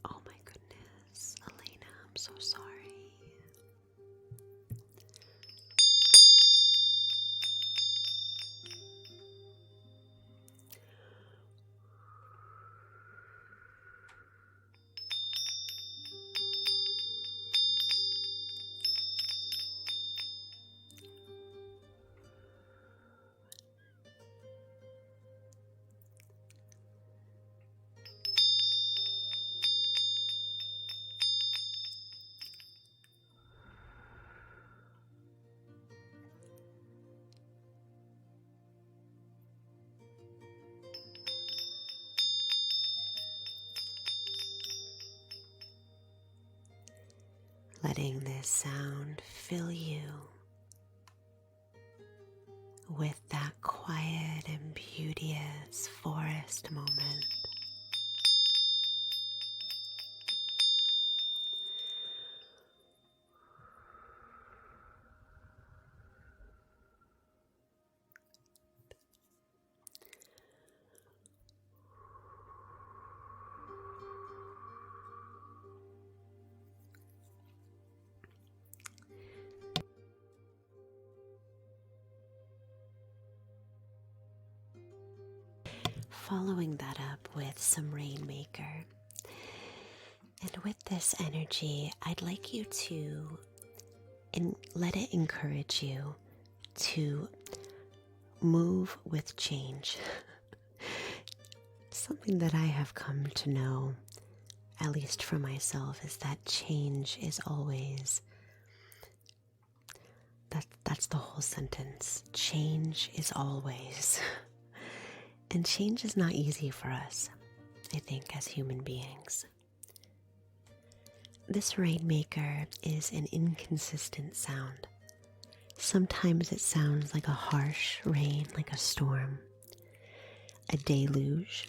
Oh my goodness, Elena, I'm so sorry. Letting this sound fill you with that quiet and beauteous forest moment. Following that up with some Rainmaker. And with this energy, I'd like you to let it encourage you to move with change. Something that I have come to know, at least for myself, is that change is always, that's the whole sentence. Change is always. And change is not easy for us, I think, as human beings. This Rainmaker is an inconsistent sound. Sometimes it sounds like a harsh rain, like a storm, a deluge,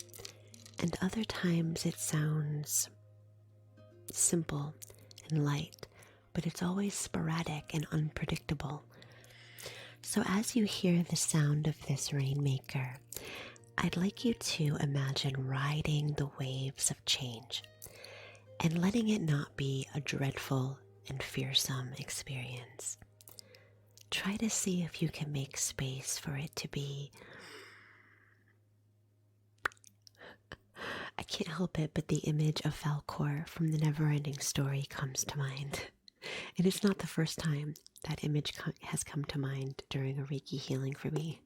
and other times it sounds simple and light, but it's always sporadic and unpredictable. So as you hear the sound of this Rainmaker, I'd like you to imagine riding the waves of change and letting it not be a dreadful and fearsome experience. Try to see if you can make space for it to be, I can't help it, but the image of Falkor from the Neverending Story comes to mind. And it's not the first time that image has come to mind during a Reiki healing for me.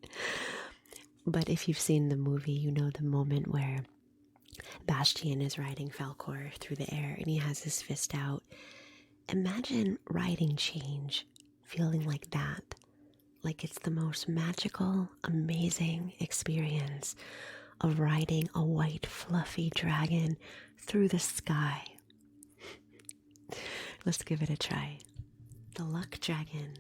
But if you've seen the movie, you know the moment where Bastian is riding Falkor through the air and he has his fist out. Imagine riding change, feeling like that. Like it's the most magical, amazing experience of riding a white, fluffy dragon through the sky. Let's give it a try. The Luck Dragon.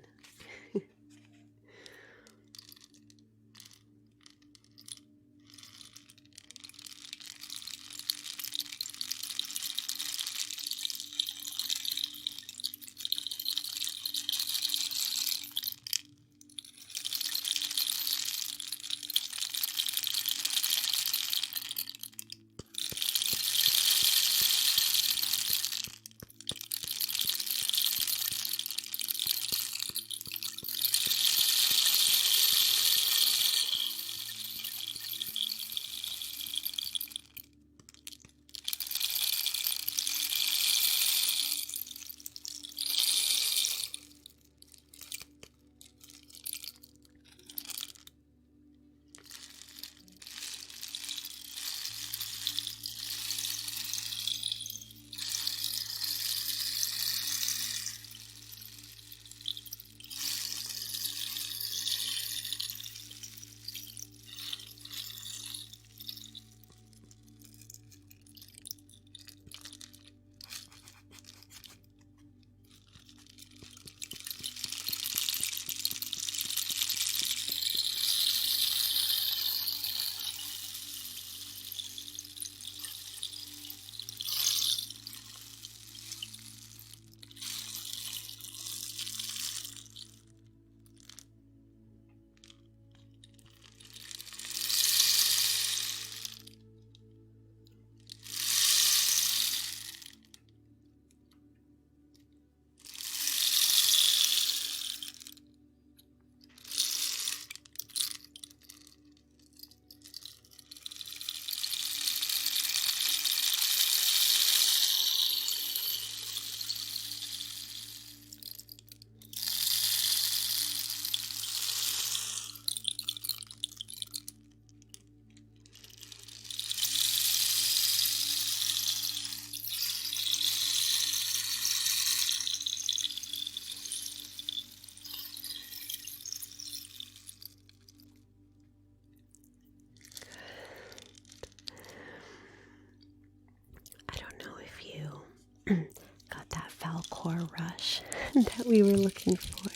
Got that Falkor rush that we were looking for.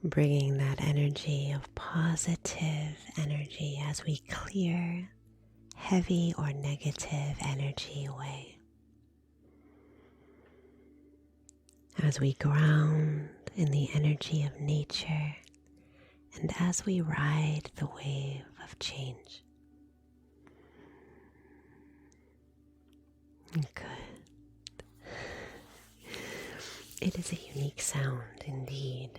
Bringing that energy of positive energy as we clear heavy or negative energy away. As we ground in the energy of nature and as we ride the wave of change. Good. It is a unique sound indeed.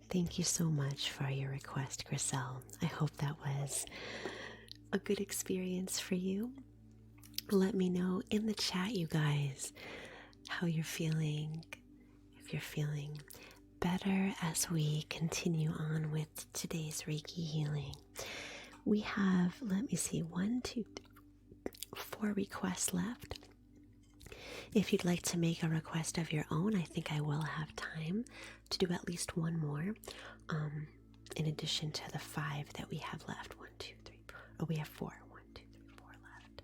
Thank you so much for your request, Griselle. I hope that was a good experience for you. Let me know in the chat, you guys, how you're feeling, if you're feeling better as we continue on with today's Reiki healing. We have, let me see, 4 requests left. If you'd like to make a request of your own, I think I will have time to do at least one more, in addition to the 5 that we have left. 1, 2, Oh, we have 4. 1, 2, 3, 4 left.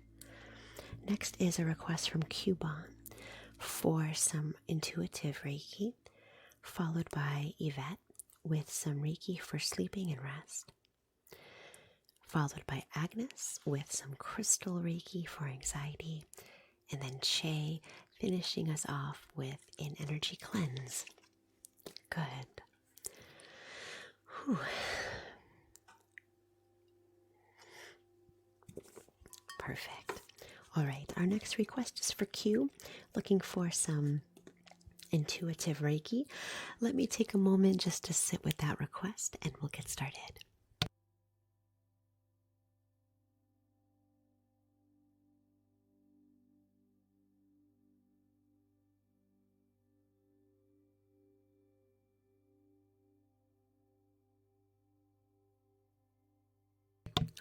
Next is a request from Cuban for some intuitive Reiki, followed by Yvette with some Reiki for sleeping and rest, followed by Agnes with some crystal Reiki for anxiety, and then Che finishing us off with an energy cleanse. Good. Whew. Perfect. All right, our next request is for Q, looking for some intuitive Reiki. Let me take a moment just to sit with that request and we'll get started.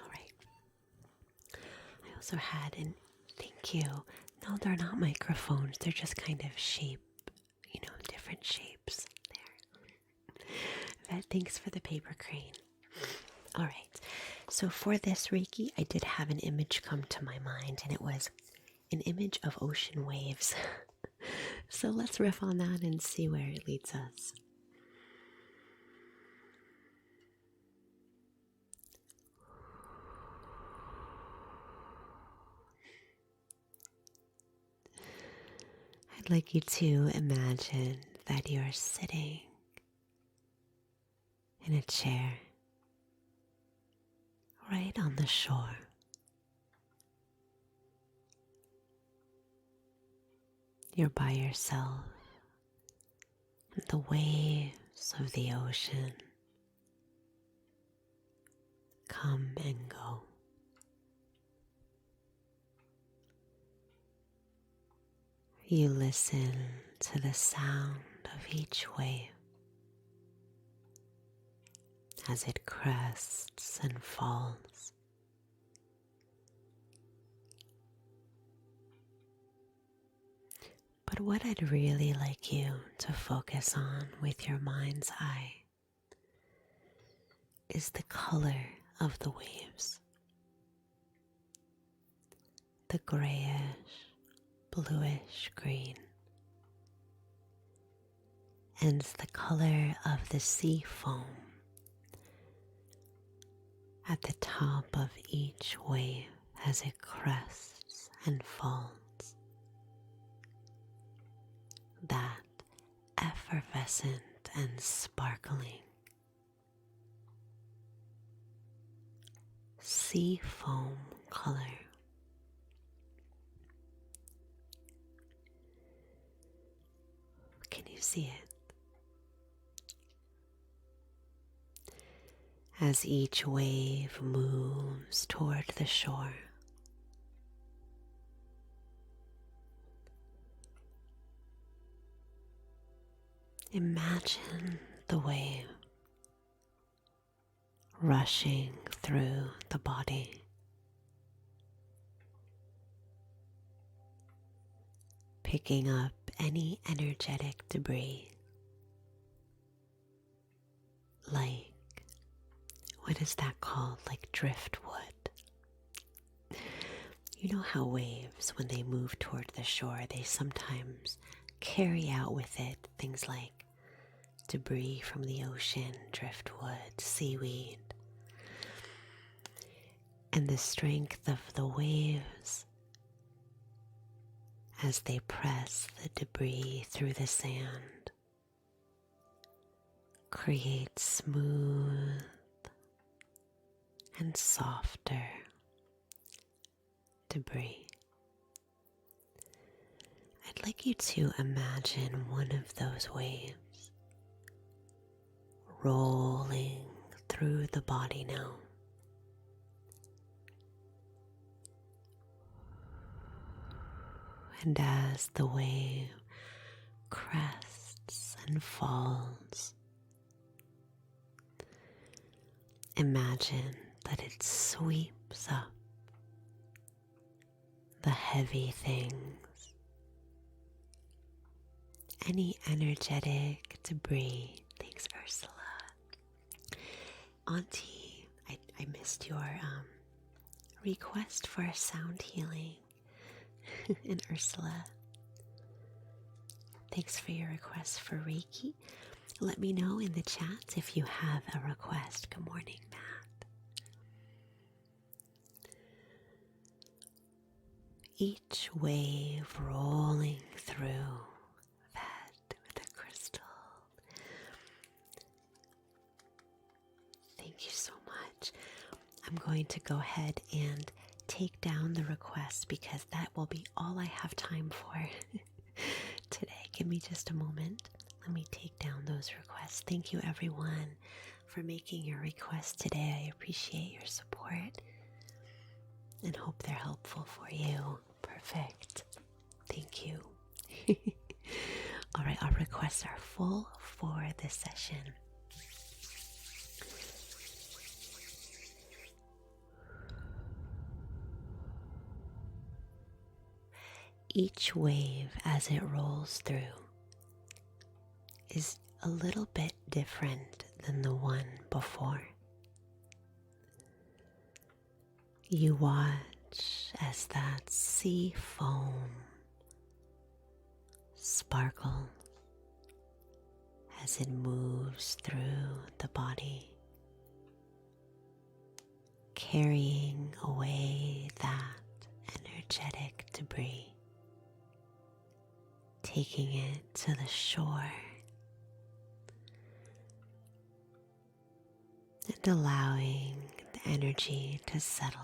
All right. I also had an thank you. No, they're not microphones. They're just kind of shape, different shapes there. But thanks for the paper crane. All right. So for this Reiki, I did have an image come to my mind, and it was an image of ocean waves. So let's riff on that and see where it leads us. I'd like you to imagine that you're sitting in a chair right on the shore. You're by yourself, and the waves of the ocean come and go. You listen to the sound of each wave as it crests and falls. But what I'd really like you to focus on with your mind's eye is the color of the waves. The grayish, bluish green. And the color of the sea foam at the top of each wave as it crests and falls. That effervescent and sparkling sea foam color. Can you see it? As each wave moves toward the shore, imagine the wave rushing through the body, picking up any energetic debris, like, what is that called? Like driftwood. You know how waves, when they move toward the shore, they sometimes carry out with it things like debris from the ocean, driftwood, seaweed. And the strength of the waves as they press the debris through the sand creates smooth and softer debris. I'd like you to imagine one of those waves rolling through the body now. And as the wave crests and falls, imagine that it sweeps up the heavy things, any energetic debris. Thanks, Ursula. Auntie, I missed your request for a sound healing. And Ursula, thanks for your request for Reiki. Let me know in the chat if you have a request. Good morning, Matt. Each wave rolling through that with a crystal. Thank you so much. I'm going to go ahead and take down the request because that will be all I have time for today. Give me just a moment. Let me take down those requests. Thank you everyone for making your requests today. I appreciate your support and hope they're helpful for you. Perfect. Thank you. All right, our requests are full for this session. Each wave as it rolls through is a little bit different than the one before. You watch as that sea foam sparkles as it moves through the body, carrying away that energetic debris, taking it to the shore and allowing the energy to settle.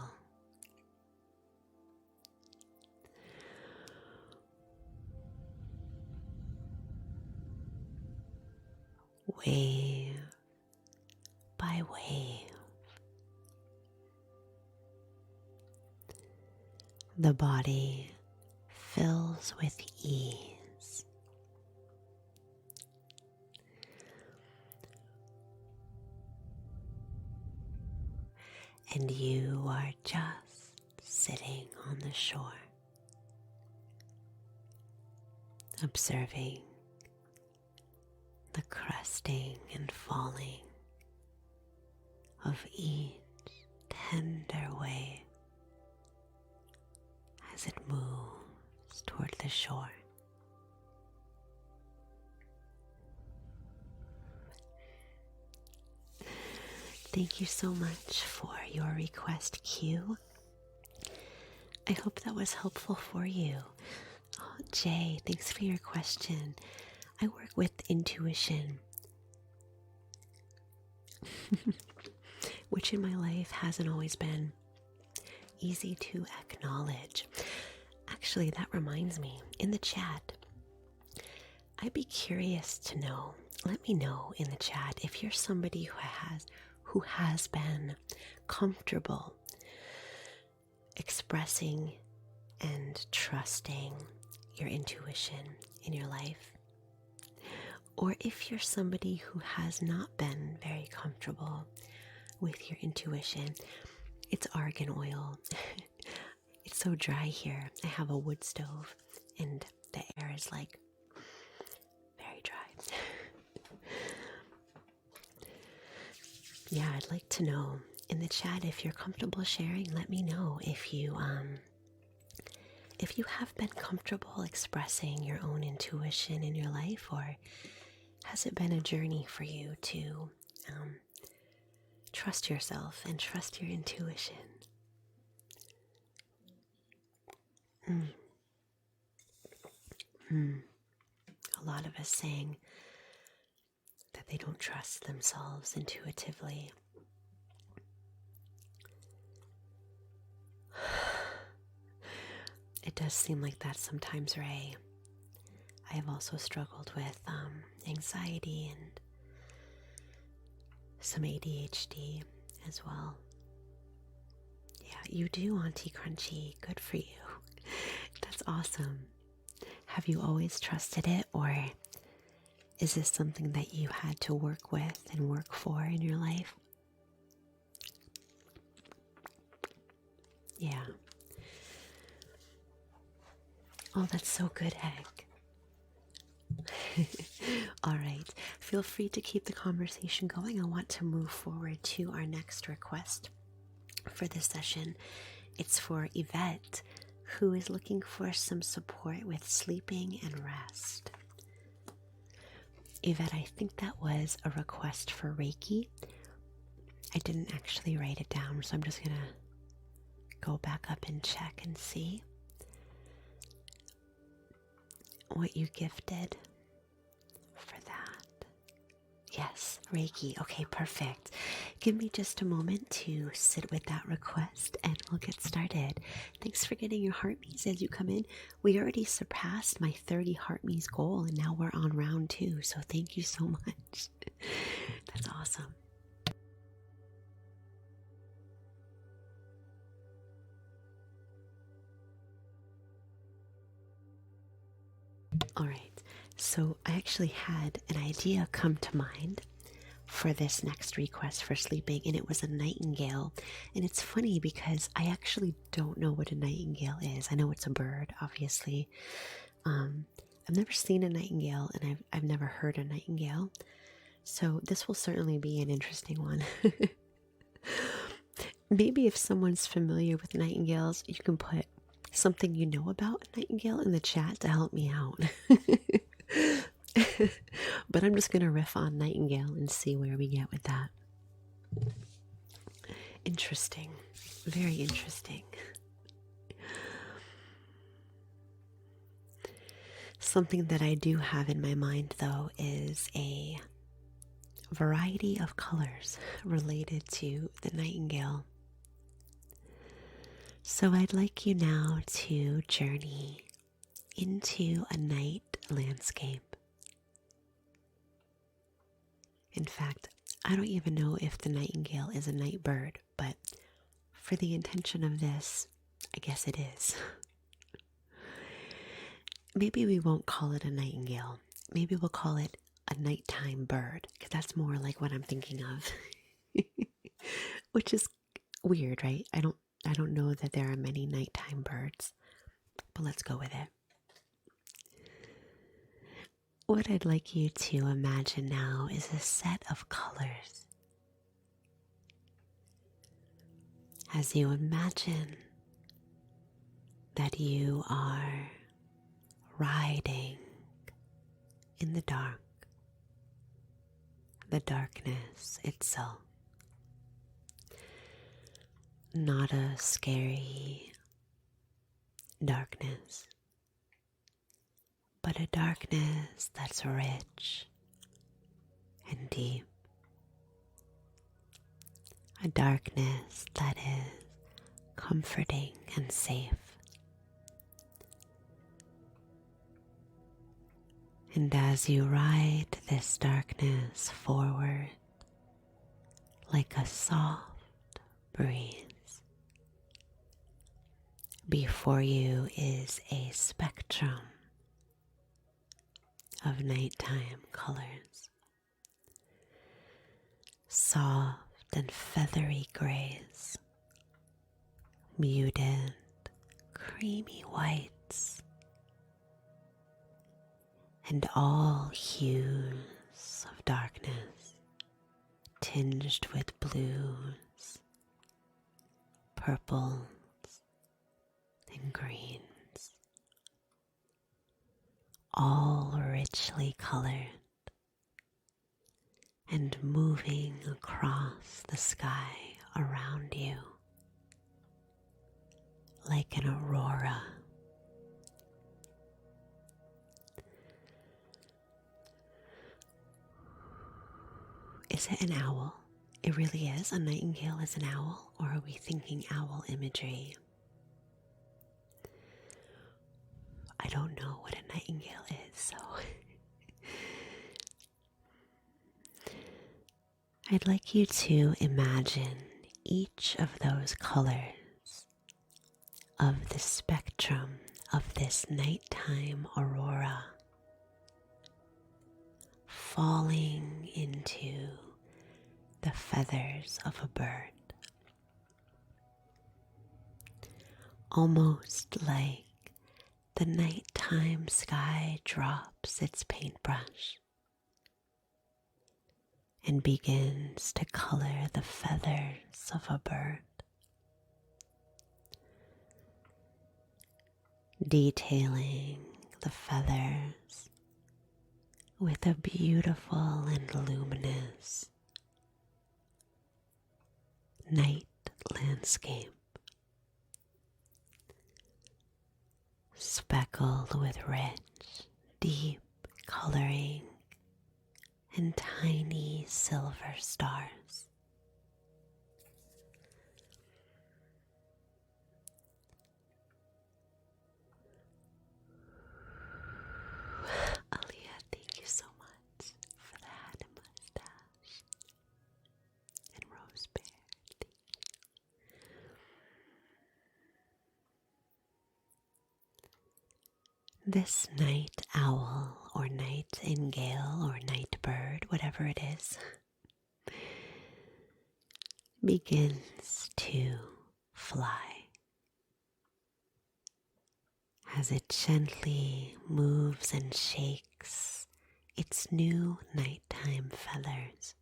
Wave by wave, the body fills with ease. And you are just sitting on the shore, observing the cresting and falling of each tender wave as it moves toward the shore. Thank you so much for your request, Q. I hope that was helpful for you. Oh, Jay, thanks for your question. I work with intuition, which in my life hasn't always been easy to acknowledge. Actually, that reminds me, in the chat, I'd be curious to know, let me know in the chat if you're somebody who has been comfortable expressing and trusting your intuition in your life. Or if you're somebody who has not been very comfortable with your intuition. It's argan oil. It's so dry here. I have a wood stove and the air is like very dry. Yeah, I'd like to know in the chat if you're comfortable sharing. Let me know if you have been comfortable expressing your own intuition in your life, or has it been a journey for you to trust yourself and trust your intuition? A lot of us saying that they don't trust themselves intuitively. It does seem like that sometimes, Ray. I have also struggled with anxiety and some ADHD as well. Yeah, you do, Auntie Crunchy. Good for you. That's awesome. Have you always trusted it, or is this something that you had to work with and work for in your life? Yeah. Oh, that's so good, Egg. All right. Feel free to keep the conversation going. I want to move forward to our next request for this session. It's for Yvette, who is looking for some support with sleeping and rest. Yvette, I think that was a request for Reiki. I didn't actually write it down, so I'm just going to go back up and check and see what you gifted for that. Yes, Reiki. Okay, perfect. Give me just a moment to sit with that request and we'll get started. Thanks for getting your heart me's as you come in. We already surpassed my 30 heart me's goal and now we're on round 2. So thank you so much. That's awesome. All right. So I actually had an idea come to mind for this next request for sleeping, and it was a nightingale. And it's funny because I actually don't know what a nightingale is. I know it's a bird, obviously. I've never seen a nightingale, and I've never heard a nightingale. So this will certainly be an interesting one. Maybe if someone's familiar with nightingales, you can put something you know about a nightingale in the chat to help me out. But I'm just going to riff on nightingale and see where we get with that. Interesting. Very interesting. Something that I do have in my mind, though, is a variety of colors related to the nightingale. So I'd like you now to journey into a night landscape. In fact, I don't even know if the nightingale is a night bird, but for the intention of this, I guess it is. Maybe we won't call it a nightingale. Maybe we'll call it a nighttime bird, because that's more like what I'm thinking of. Which is weird, right? I don't know that there are many nighttime birds, but let's go with it. What I'd like you to imagine now is a set of colors. As you imagine that you are riding in the darkness itself. Not a scary darkness, but a darkness that's rich and deep. A darkness that is comforting and safe. And as you ride this darkness forward like a soft breeze, before you is a spectrum of nighttime colors. Soft and feathery grays, muted, creamy whites, and all hues of darkness tinged with blues, purples, and greens, all richly colored and moving across the sky around you like an aurora. Is it an owl? It really is. A nightingale is an owl, or are we thinking owl imagery? I don't know what a nightingale is, so I'd like you to imagine each of those colors of the spectrum of this nighttime aurora falling into the feathers of a bird, almost like the nighttime sky drops its paintbrush and begins to color the feathers of a bird. detailing the feathers with a beautiful and luminous night landscape, speckled with rich, deep coloring and tiny silver stars. Aliyah, thank you so much for the hat and mustache. And Rose Bear, thank you. This night owl or nightingale or night bird, whatever it is, begins to fly as it gently moves and shakes its new nighttime feathers.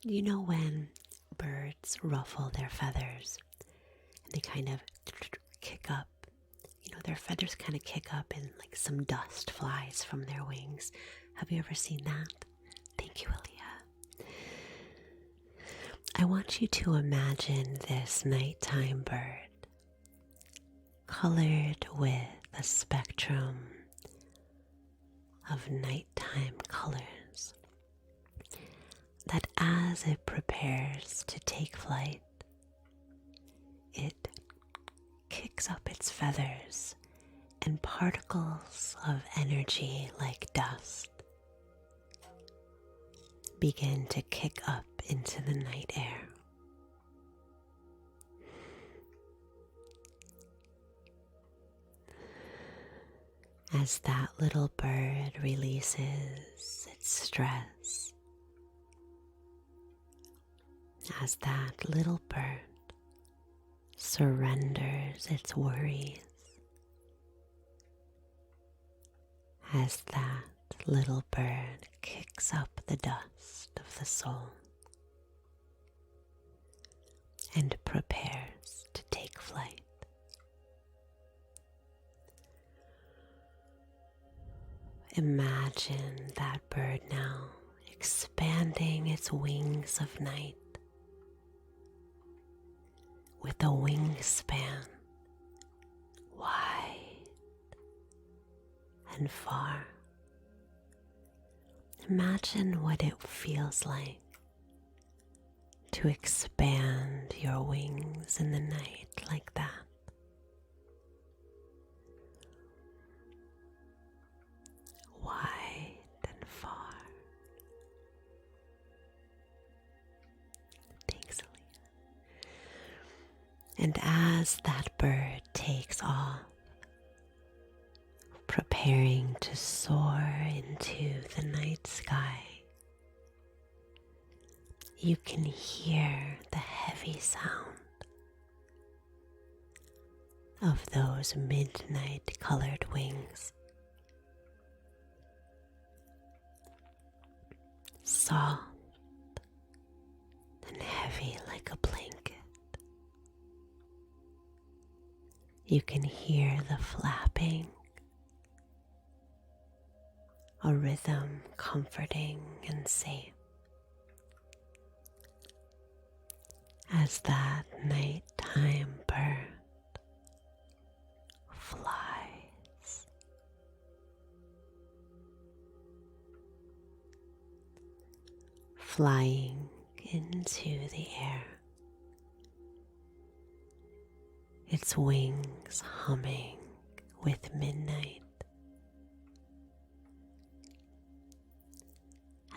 You know when birds ruffle their feathers and they kind of kick up, their feathers kind of kick up and like some dust flies from their wings. Have you ever seen that? Thank you, Aliyah. I want you to imagine this nighttime bird colored with a spectrum of nighttime colors, that as it prepares to take flight, it kicks up its feathers and particles of energy like dust begin to kick up into the night air. As that little bird releases its stress, as that little bird surrenders its worries, as that little bird kicks up the dust of the soul and prepares to take flight. Imagine that bird now expanding its wings of night with a wingspan wide and far. Imagine what it feels like to expand your wings in the night like that. Wide and far. Thanks, Aliyah. And as that bird takes off, preparing to soar into the night sky, you can hear the heavy sound of those midnight colored wings, soft and heavy like a blanket. You can hear the flapping, a rhythm comforting and safe, as that nighttime bird flies. Flying into the air, its wings humming with midnight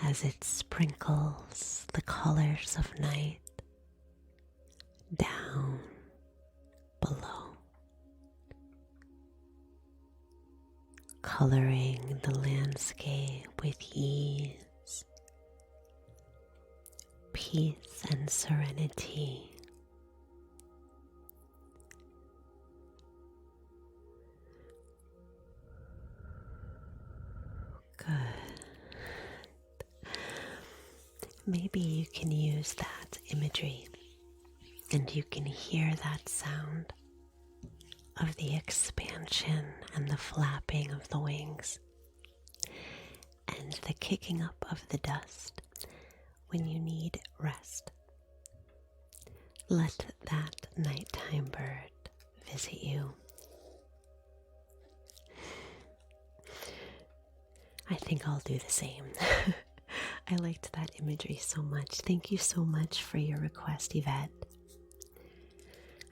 as it sprinkles the colors of night down below, coloring the landscape with ease, peace, and serenity. Good. Maybe you can use that imagery And you can hear that sound of the expansion and the flapping of the wings and the kicking up of the dust when you need rest. Let that nighttime bird visit you. I think I'll do the same. I liked that imagery so much. Thank you so much for your request, Yvette.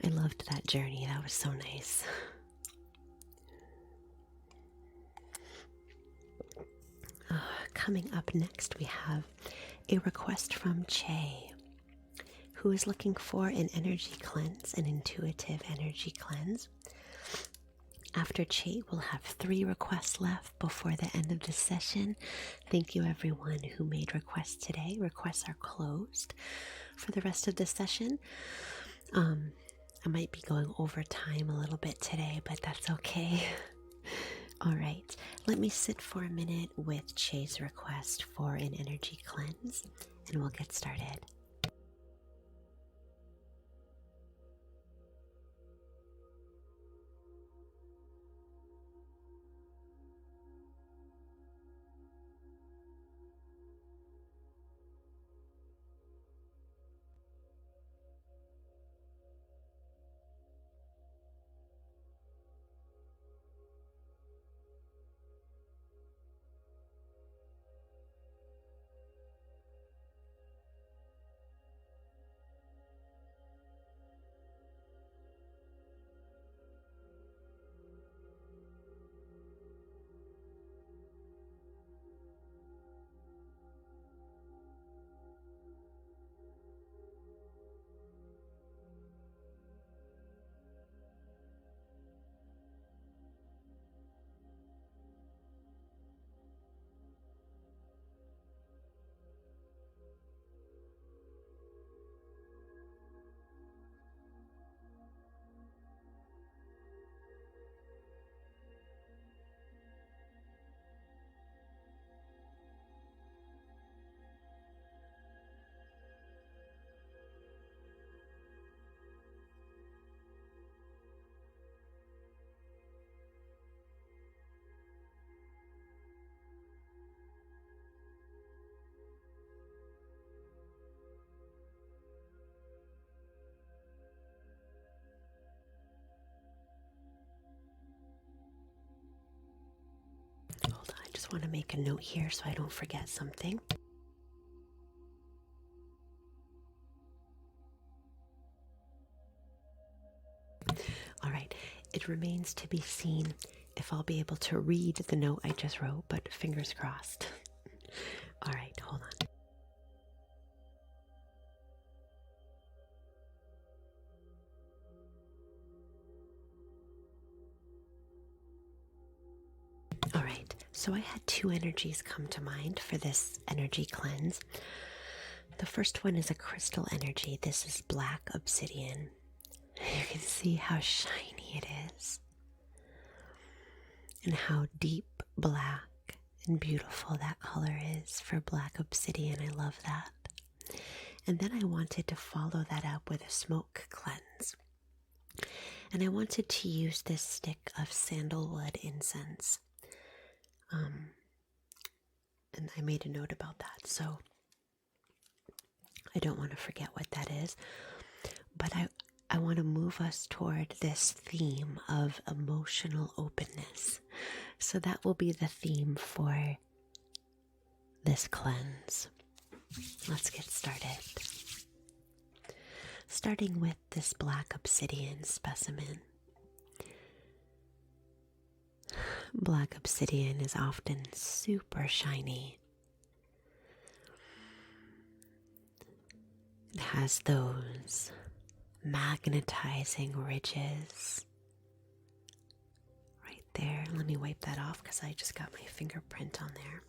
I loved that journey. That was so nice. Coming up next, we have a request from Che, who is looking for an energy cleanse, an intuitive energy cleanse. After Che, we'll have 3 requests left before the end of the session. Thank you everyone who made requests today. Requests are closed for the rest of the session. I might be going over time a little bit today, but that's okay. All right, let me sit for a minute with Che's request for an energy cleanse, and we'll get started. Hold on, I just want to make a note here so I don't forget something. All right, it remains to be seen if I'll be able to read the note I just wrote, but fingers crossed. All right, hold on. All right, so I had 2 energies come to mind for this energy cleanse. The first one is a crystal energy. This is black obsidian. You can see how shiny it is and how deep black and beautiful that color is for black obsidian. I love that. And then I wanted to follow that up with a smoke cleanse. And I wanted to use this stick of sandalwood incense. And I made a note about that, so I don't want to forget what that is. But I want to move us toward this theme of emotional openness. So that will be the theme for this cleanse. Let's get started. Starting with this black obsidian specimen. Black obsidian is often super shiny. It has those magnetizing ridges right there. Let me wipe that off because I just got my fingerprint on there.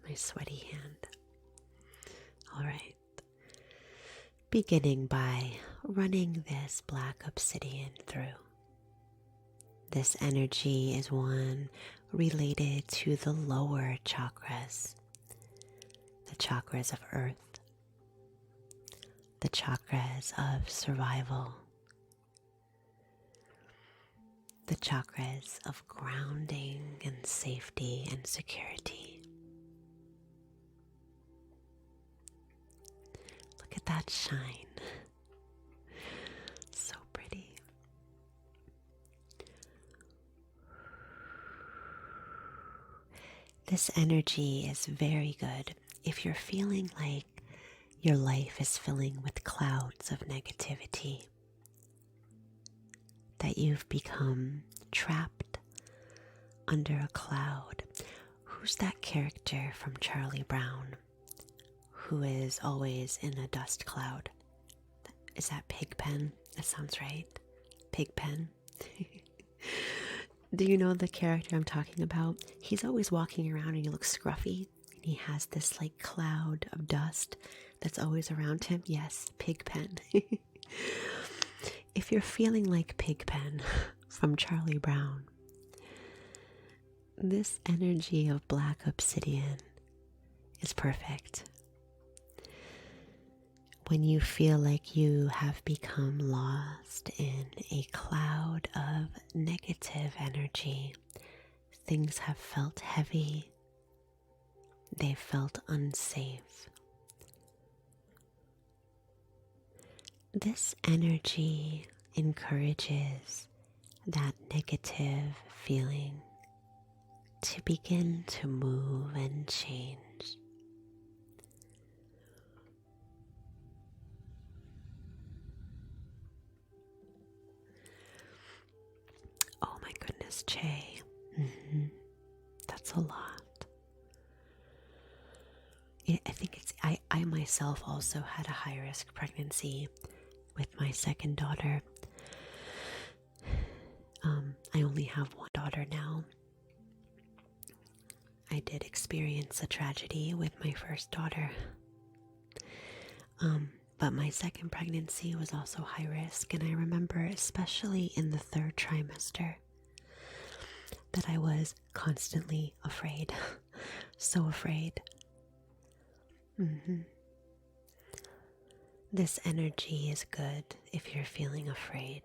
My sweaty hand. All right. Beginning by running this black obsidian through. This energy is one related to the lower chakras, the chakras of earth, the chakras of survival, the chakras of grounding and safety and security. Look at that shine. So pretty. This energy is very good if you're feeling like your life is filling with clouds of negativity, that you've become trapped under a cloud. Who's that character from Charlie Brown who is always in a dust cloud? Is that Pigpen? That sounds right. Pigpen. Do you know the character I'm talking about? He's always walking around and he looks scruffy. And he has this like cloud of dust that's always around him. Yes, Pigpen. If you're feeling like Pigpen from Charlie Brown, this energy of black obsidian is perfect. When you feel like you have become lost in a cloud of negative energy, things have felt heavy, they've felt unsafe. This energy encourages that negative feeling to begin to move and change. Oh my goodness, Che. That's a lot. I think I myself also had a high-risk pregnancy with my second daughter. I only have one daughter now. I did experience a tragedy with my first daughter. But my second pregnancy was also high risk, and I remember especially in the third trimester that I was constantly afraid. So afraid. This energy is good if you're feeling afraid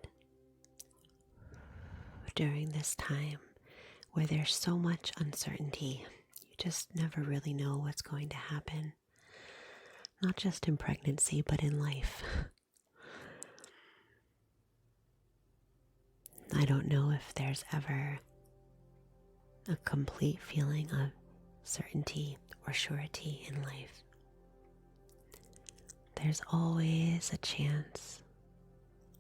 during this time where there's so much uncertainty. You just never really know what's going to happen. Not just in pregnancy, but in life. I don't know if there's ever a complete feeling of certainty or surety in life. There's always a chance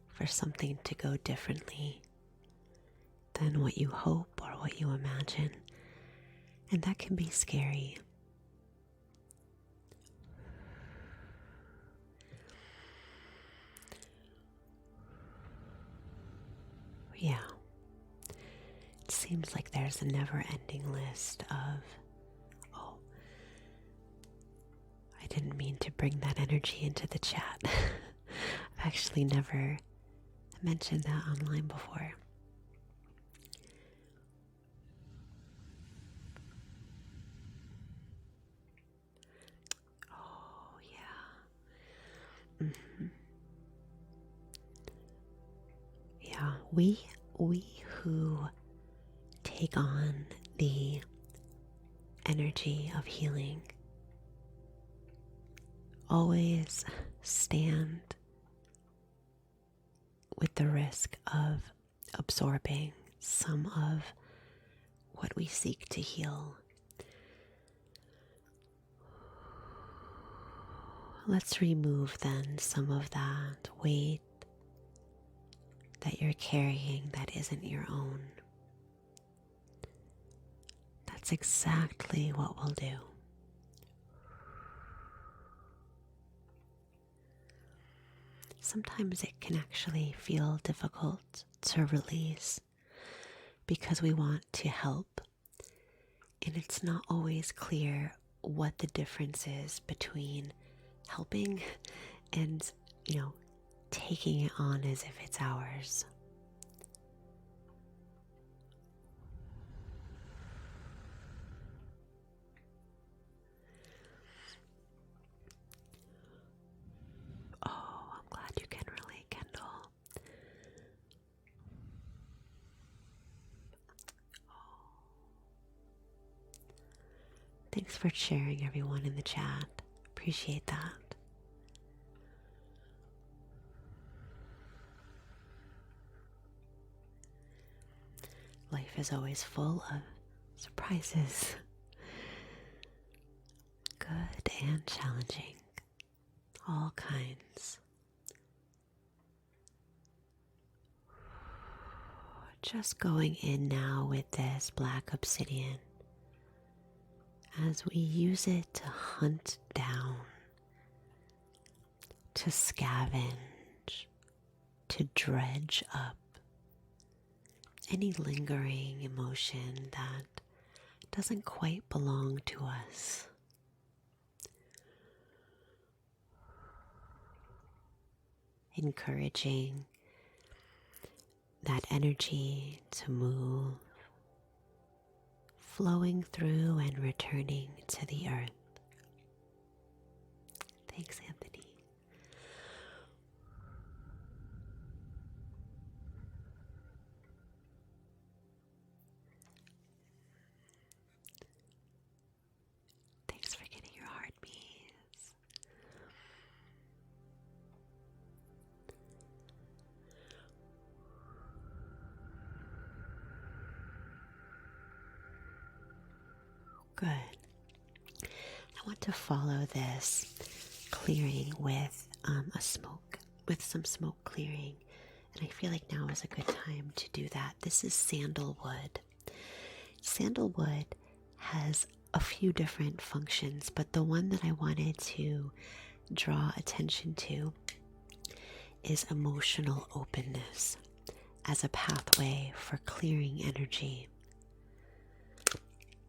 for something to go differently than what you hope or what you imagine. And that can be scary. Yeah. It seems like there's a never-ending list of, I didn't mean to bring that energy into the chat. I've actually never mentioned that online before. Oh, yeah. Yeah, we who take on the energy of healing always stand with the risk of absorbing some of what we seek to heal. Let's remove then some of that weight that you're carrying that isn't your own. That's exactly what we'll do. Sometimes it can actually feel difficult to release because we want to help, and it's not always clear what the difference is between helping and, taking it on as if it's ours. Oh, Thanks for sharing, everyone in the chat. Appreciate that. Life is always full of surprises, good and challenging, all kinds. Just going in now with this black obsidian as we use it to hunt down, to scavenge, to dredge up any lingering emotion that doesn't quite belong to us. Encouraging that energy to move, flowing through and returning to the earth. Thanks, Anthony. Thanks for getting your heartbeats. Good. I want to follow this clearing with some smoke clearing, and I feel like now is a good time to do that. This is sandalwood. Sandalwood has a few different functions, but the one that I wanted to draw attention to is emotional openness as a pathway for clearing energy.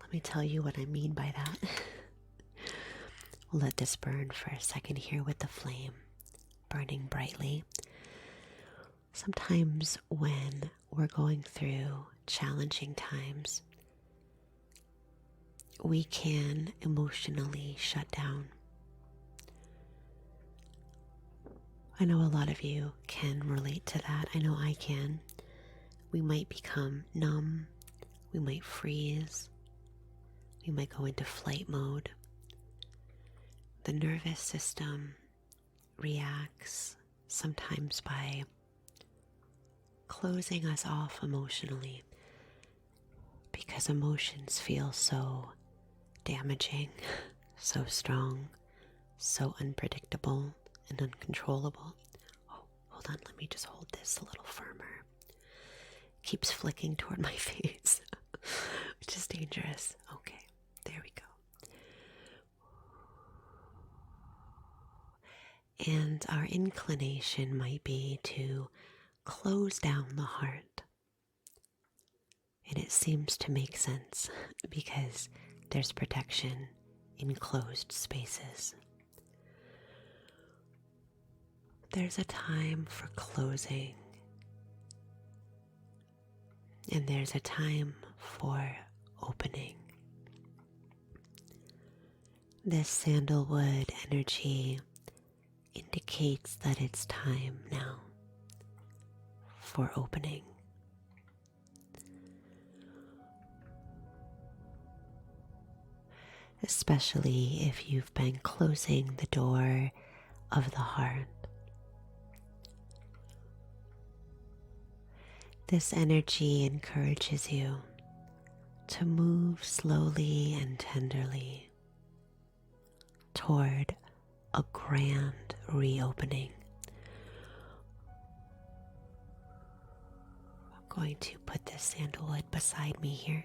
Let me tell you what I mean by that. We'll let this burn for a second here with the flame burning brightly. Sometimes when we're going through challenging times, we can emotionally shut down. I know a lot of you can relate to that. I know I can. We might become numb. We might freeze. We might go into flight mode. The nervous system reacts sometimes by closing us off emotionally because emotions feel so damaging, so strong, so unpredictable and uncontrollable. Oh, hold on, let me just hold this a little firmer. Keeps flicking toward my face, which is dangerous. Okay, there we go. And our inclination might be to close down the heart. And it seems to make sense because there's protection in closed spaces. There's a time for closing, and there's a time for opening. This sandalwood energy indicates that it's time now for opening. Especially if you've been closing the door of the heart. This energy encourages you to move slowly and tenderly toward a grand reopening. I'm going to put this sandalwood beside me here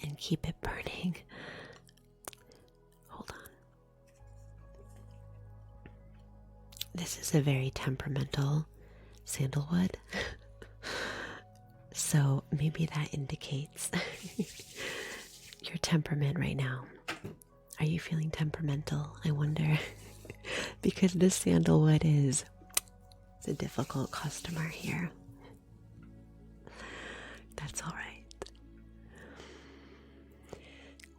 and keep it burning. Hold on. This is a very temperamental sandalwood. So maybe that indicates your temperament right now. Are you feeling temperamental? I wonder. Because this sandalwood it's a difficult customer here. That's all right.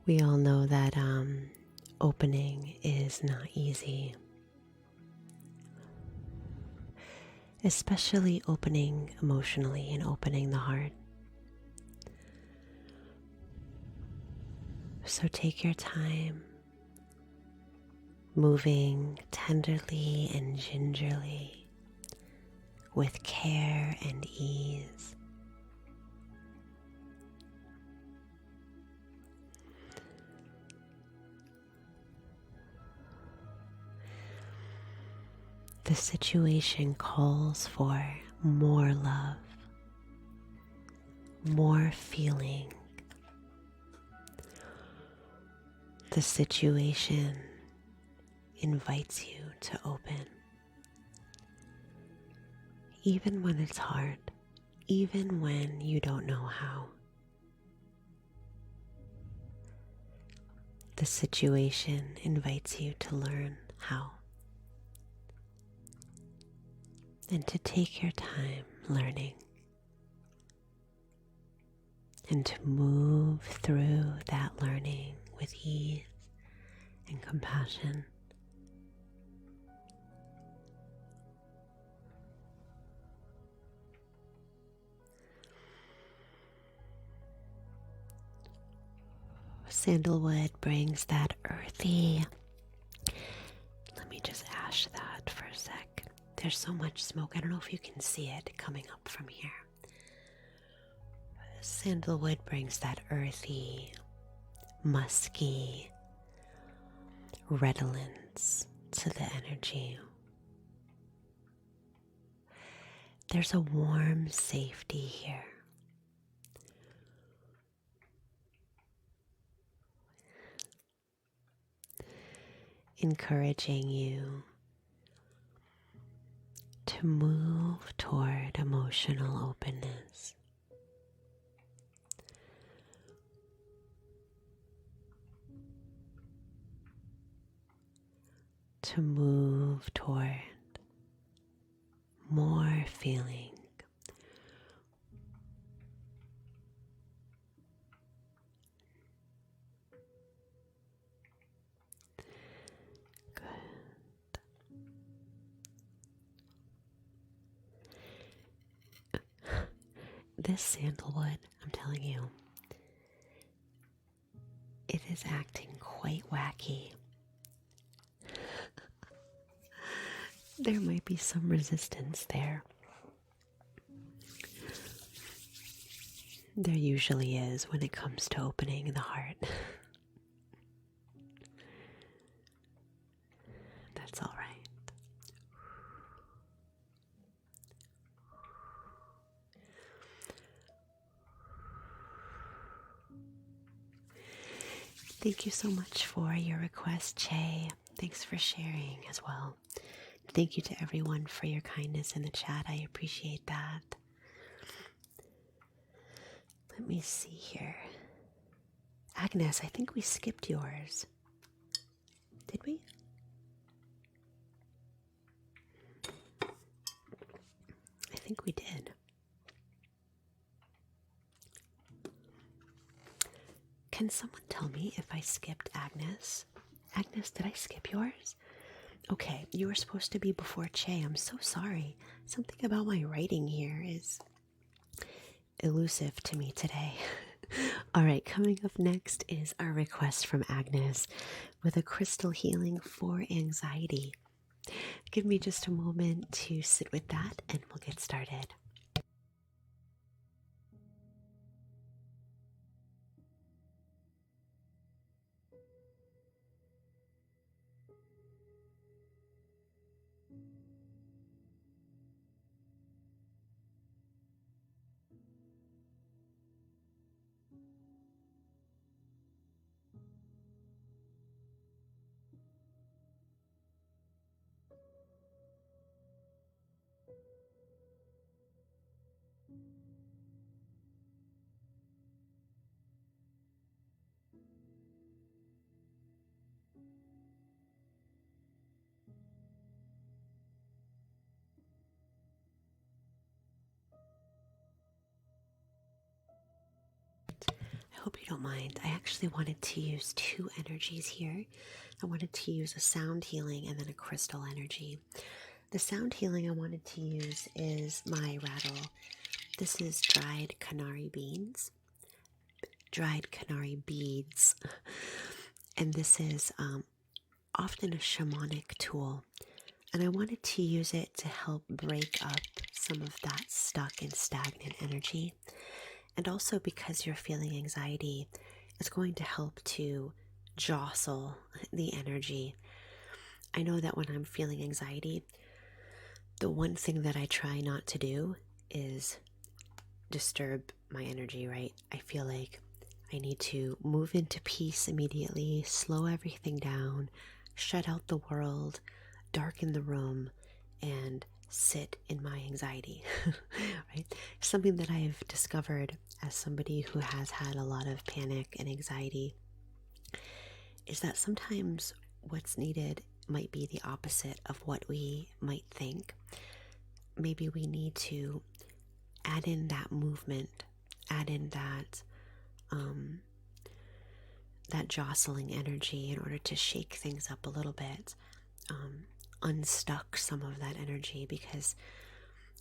We all know that opening is not easy. Especially opening emotionally and opening the heart. So take your time, moving tenderly and gingerly, with care and ease. The situation calls for more love, more feeling. The situation invites you to open, even when it's hard, even when you don't know how. The situation invites you to learn how, and to take your time learning, and to move through that learning with ease and compassion. Sandalwood brings that earthy. Let me just ash that for a sec. There's so much smoke. I don't know if you can see it coming up from here. Sandalwood brings that earthy, musky redolence to the energy. There's a warm safety here. Encouraging you to move toward emotional openness. To move toward more feeling. This sandalwood, I'm telling you, it is acting quite wacky. There might be some resistance there. There usually is when it comes to opening the heart. That's all right. Thank you so much for your request, Che. Thanks for sharing as well. Thank you to everyone for your kindness in the chat. I appreciate that. Let me see here. Agnes, I think we skipped yours. Did we? I think we did. Can someone tell me if I skipped Agnes? Agnes, did I skip yours? Okay, you were supposed to be before Che. I'm so sorry. Something about my writing here is elusive to me today. All right, coming up next is our request from Agnes with a crystal healing for anxiety. Give me just a moment to sit with that and we'll get started. I hope you don't mind. I actually wanted to use two energies here. I wanted to use a sound healing and then a crystal energy. The sound healing I wanted to use is my Rattle. This is dried Kenari beans. dried Kenari beads. And this is often a shamanic tool. And I wanted to use it to help break up some of that stuck and stagnant energy. And also because you're feeling anxiety, it's going to help to jostle the energy. I know that when I'm feeling anxiety, the one thing that I try not to do is disturb my energy, right? I feel like I need to move into peace immediately, slow everything down, shut out the world, darken the room, and sit in my anxiety, right? Something that I've discovered as somebody who has had a lot of panic and anxiety is that sometimes what's needed might be the opposite of what we might think. Maybe we need to add in that movement, add in that that jostling energy in order to shake things up a little bit, unstuck some of that energy, because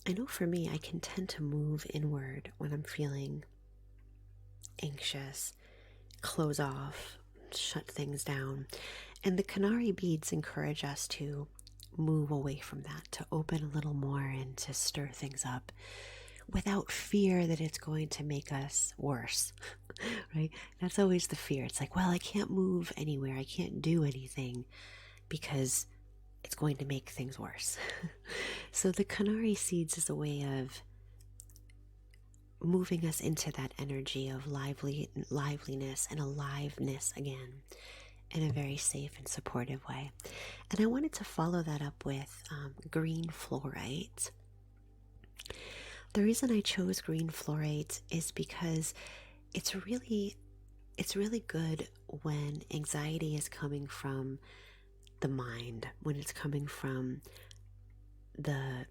I know for me, I can tend to move inward when I'm feeling anxious, close off, shut things down. And the Kenari beads encourage us to move away from that, to open a little more and to stir things up without fear that it's going to make us worse, right? That's always the fear. It's like, well, I can't move anywhere. I can't do anything because it's going to make things worse. So the Kenari seeds is a way of moving us into that energy of liveliness and aliveness again in a very safe and supportive way. And I wanted to follow that up with green fluorite. The reason I chose green fluorite is because it's really good when anxiety is coming from the mind, when it's coming from the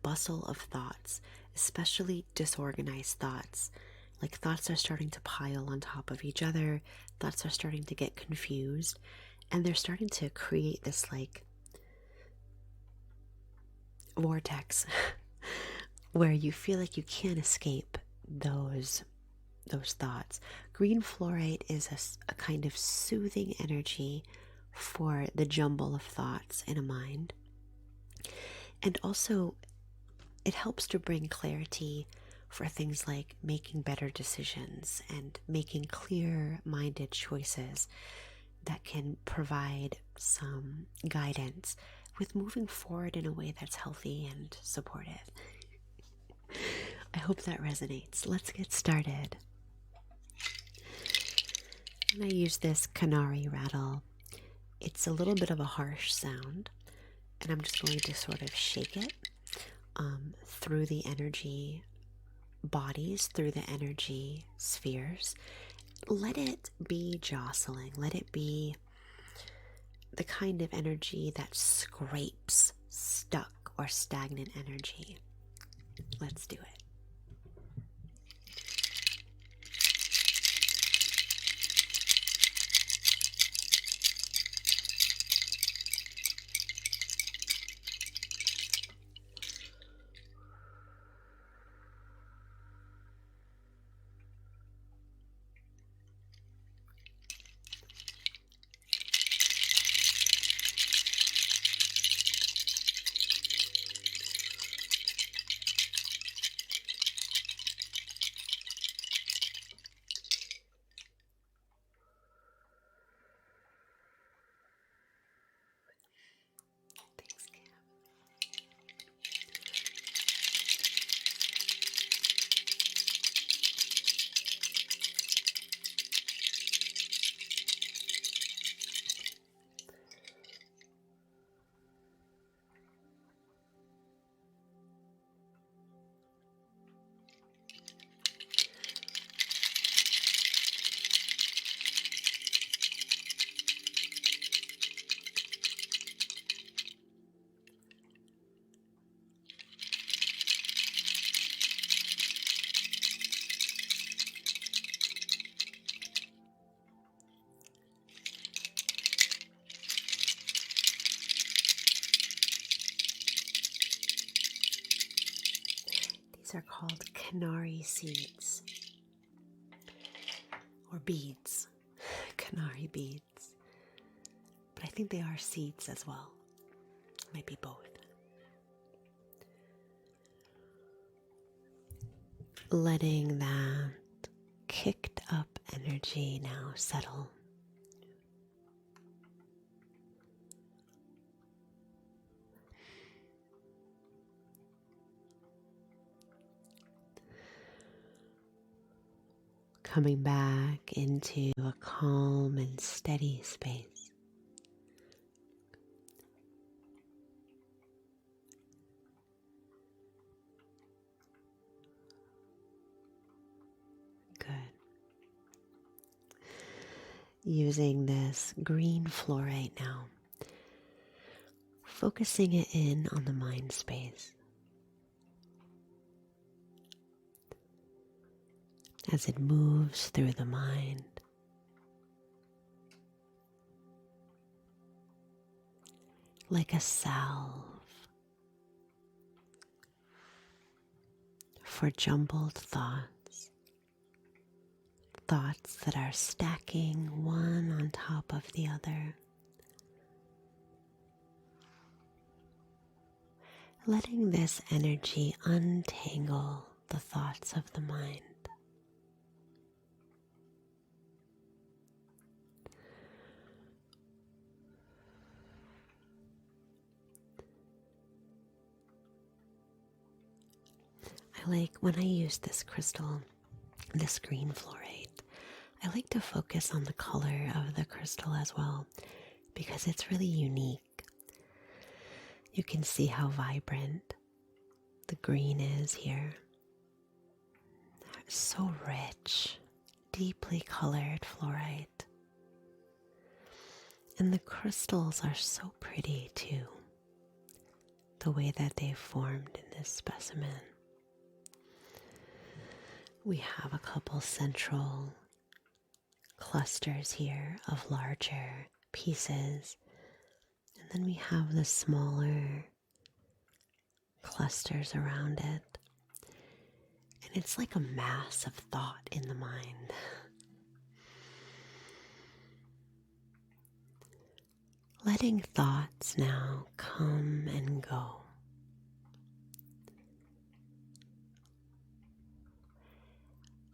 bustle of thoughts, especially disorganized thoughts. Like thoughts are starting to pile on top of each other, thoughts are starting to get confused, and they're starting to create this like vortex where you feel like you can't escape those thoughts. Green fluorite is a kind of soothing energy for the jumble of thoughts in a mind. And also, it helps to bring clarity for things like making better decisions and making clear-minded choices that can provide some guidance with moving forward in a way that's healthy and supportive. I hope that resonates. Let's get started. And I use this Kenari rattle. It's a little bit of a harsh sound, and I'm just going to sort of shake it through the energy bodies, through the energy spheres. Let it be jostling. Let it be the kind of energy that scrapes stuck or stagnant energy. Let's do it. Are called Kenari seeds. or beads, Kenari beads. But I think they are seeds as well. Might be both. Letting that kicked up energy now settle. Coming back into a calm and steady space. Good. Using this green fluorite now, focusing it in on the mind space. As it moves through the mind, like a salve for jumbled thoughts, thoughts that are stacking one on top of the other, letting this energy untangle the thoughts of the mind. When I use this crystal, this green fluorite, I like to focus on the color of the crystal as well, because it's really unique. You can see how vibrant the green is here. So rich, deeply colored fluorite. And the crystals are so pretty too, the way that they've formed in this specimen. We have a couple central clusters here of larger pieces, and then we have the smaller clusters around it. And it's like a mass of thought in the mind. Letting thoughts now come and go.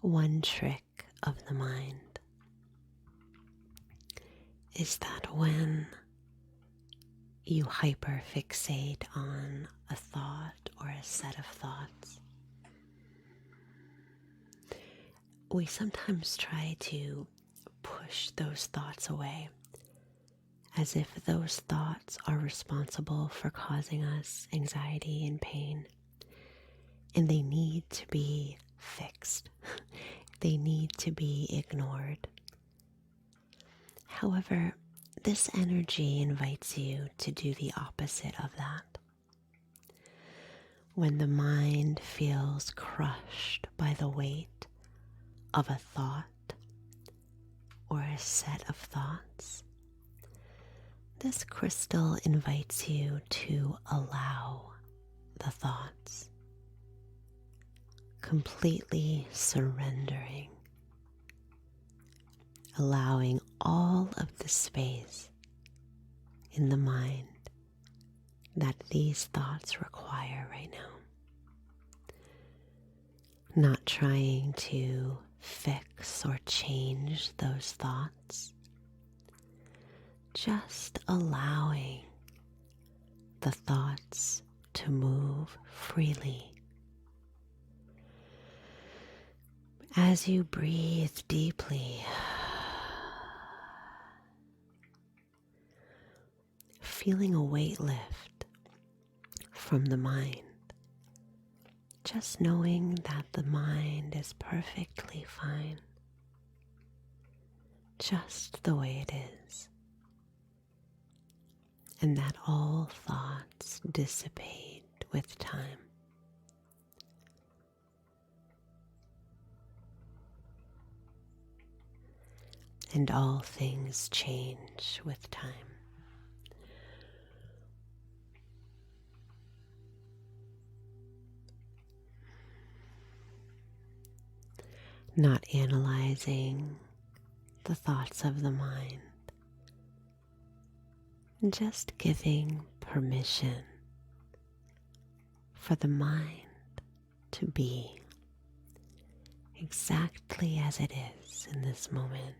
One trick of the mind is that when you hyperfixate on a thought or a set of thoughts, we sometimes try to push those thoughts away, as if those thoughts are responsible for causing us anxiety and pain, and they need to be fixed. They need to be ignored. However, this energy invites you to do the opposite of that. When the mind feels crushed by the weight of a thought or a set of thoughts, this crystal invites you to allow the thoughts, completely surrendering, allowing all of the space in the mind that these thoughts require right now. Not trying to fix or change those thoughts, just allowing the thoughts to move freely. As you breathe deeply, feeling a weight lift from the mind, just knowing that the mind is perfectly fine, just the way it is, and that all thoughts dissipate with time. And all things change with time. Not analyzing the thoughts of the mind. Just giving permission for the mind to be exactly as it is in this moment.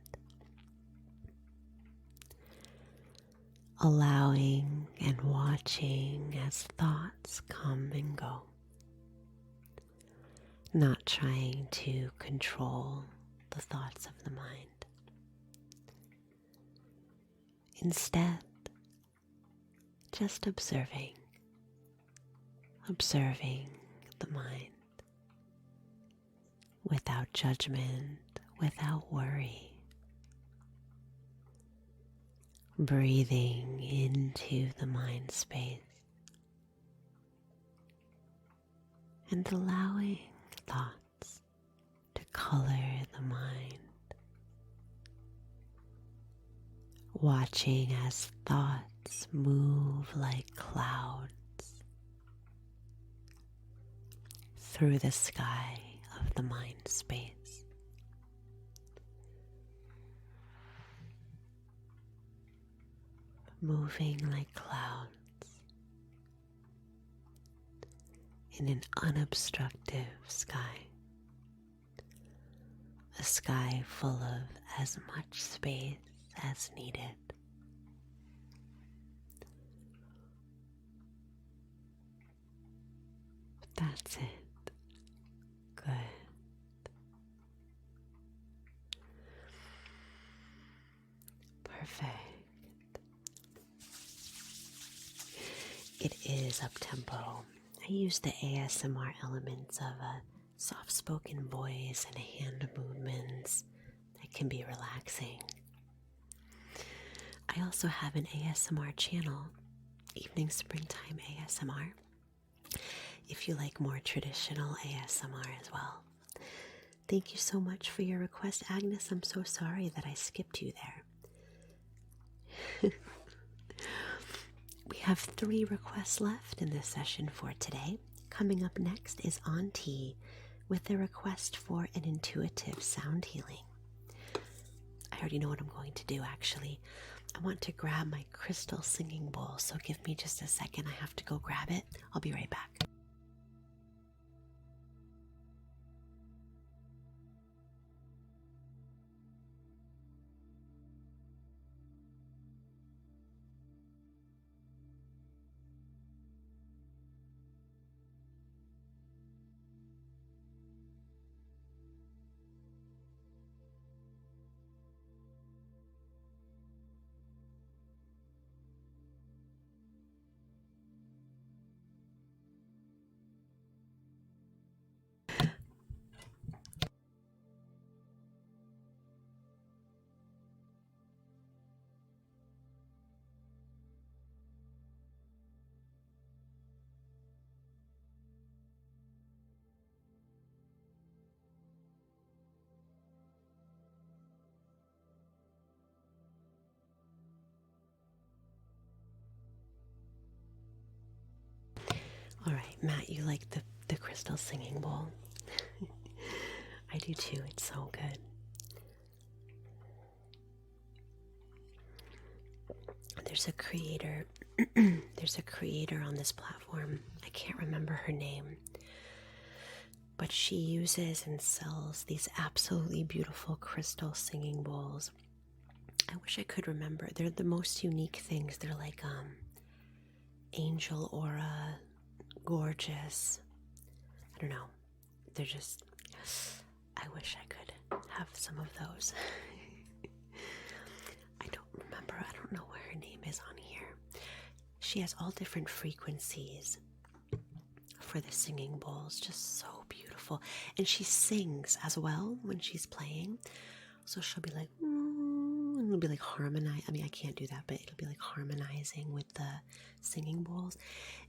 Allowing and watching as thoughts come and go. Not trying to control the thoughts of the mind. Instead, just observing the mind without judgment, without worry. Breathing into the mind space and allowing thoughts to color the mind. Watching as thoughts move like clouds through the sky of the mind space. Moving like clouds in an unobstructive sky. A sky full of as much space as needed. That's it. Good. Perfect. It is up-tempo. I use the ASMR elements of a soft-spoken voice and hand movements that can be relaxing. I also have an ASMR channel, Evening Springtime ASMR, if you like more traditional ASMR as well. Thank you so much for your request, Agnes. I'm so sorry that I skipped you there. We have 3 requests left in this session for today. Coming up next is Auntie with a request for an intuitive sound healing. I already know what I'm going to do, actually. I want to grab my crystal singing bowl, so give me just a second. I have to go grab it. I'll be right back. All right, Matt, you like the crystal singing bowl? I do too. It's so good. There's a creator on this platform. I can't remember her name, but she uses and sells these absolutely beautiful crystal singing bowls. I wish I could remember. They're the most unique things. They're like angel aura, gorgeous. I don't know. They're just, I wish I could have some of those. I don't know what her name is on here. She has all different frequencies for the singing bowls, just so beautiful. And she sings as well when she's playing. So she'll be like, and it'll be like harmonize. I mean, I can't do that, but it'll be like harmonizing with the singing bowls.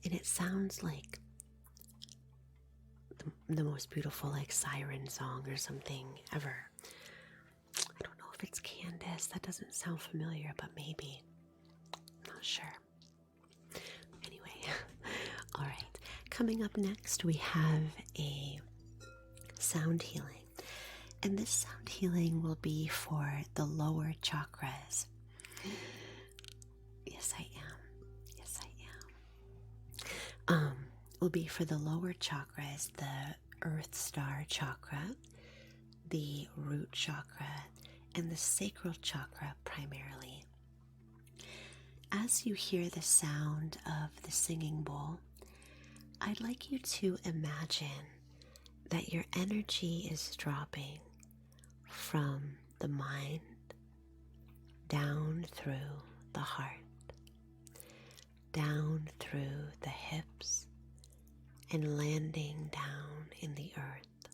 And it sounds like the most beautiful like siren song or something ever. I don't know if it's Candace. That doesn't sound familiar, but maybe. I'm not sure. Anyway, all right. Coming up next, we have a sound healing. And this sound healing will be for the lower chakras. Yes, I am. Yes, I am. Will be for the lower chakras, the Earth Star chakra, the root chakra, and the sacral chakra primarily. As you hear the sound of the singing bowl, I'd like you to imagine that your energy is dropping from the mind down through the heart, down through the hips, and landing down in the earth,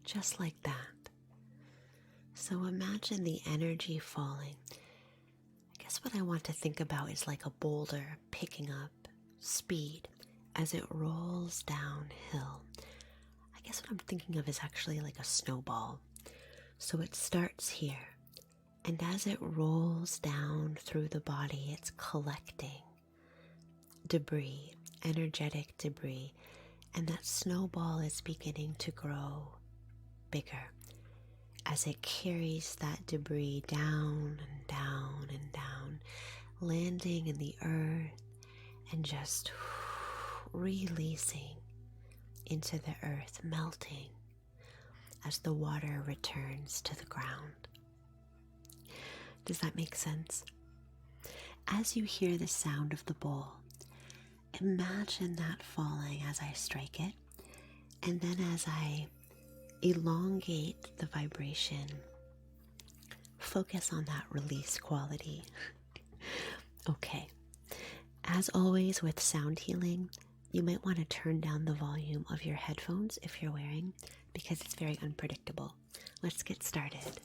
just like that. So imagine the energy falling. I guess what I want to think about is like a boulder picking up speed as it rolls downhill. I guess what I'm thinking of is actually like a snowball. So it starts here, and as it rolls down through the body, it's collecting debris, energetic debris, and that snowball is beginning to grow bigger as it carries that debris down and down and down, landing in the earth and just releasing into the earth, melting as the water returns to the ground. Does that make sense? As you hear the sound of the bowl, imagine that falling as I strike it, and then as I elongate the vibration, focus on that release quality. Okay, as always with sound healing, you might want to turn down the volume of your headphones if you're wearing, because it's very unpredictable. Let's get started.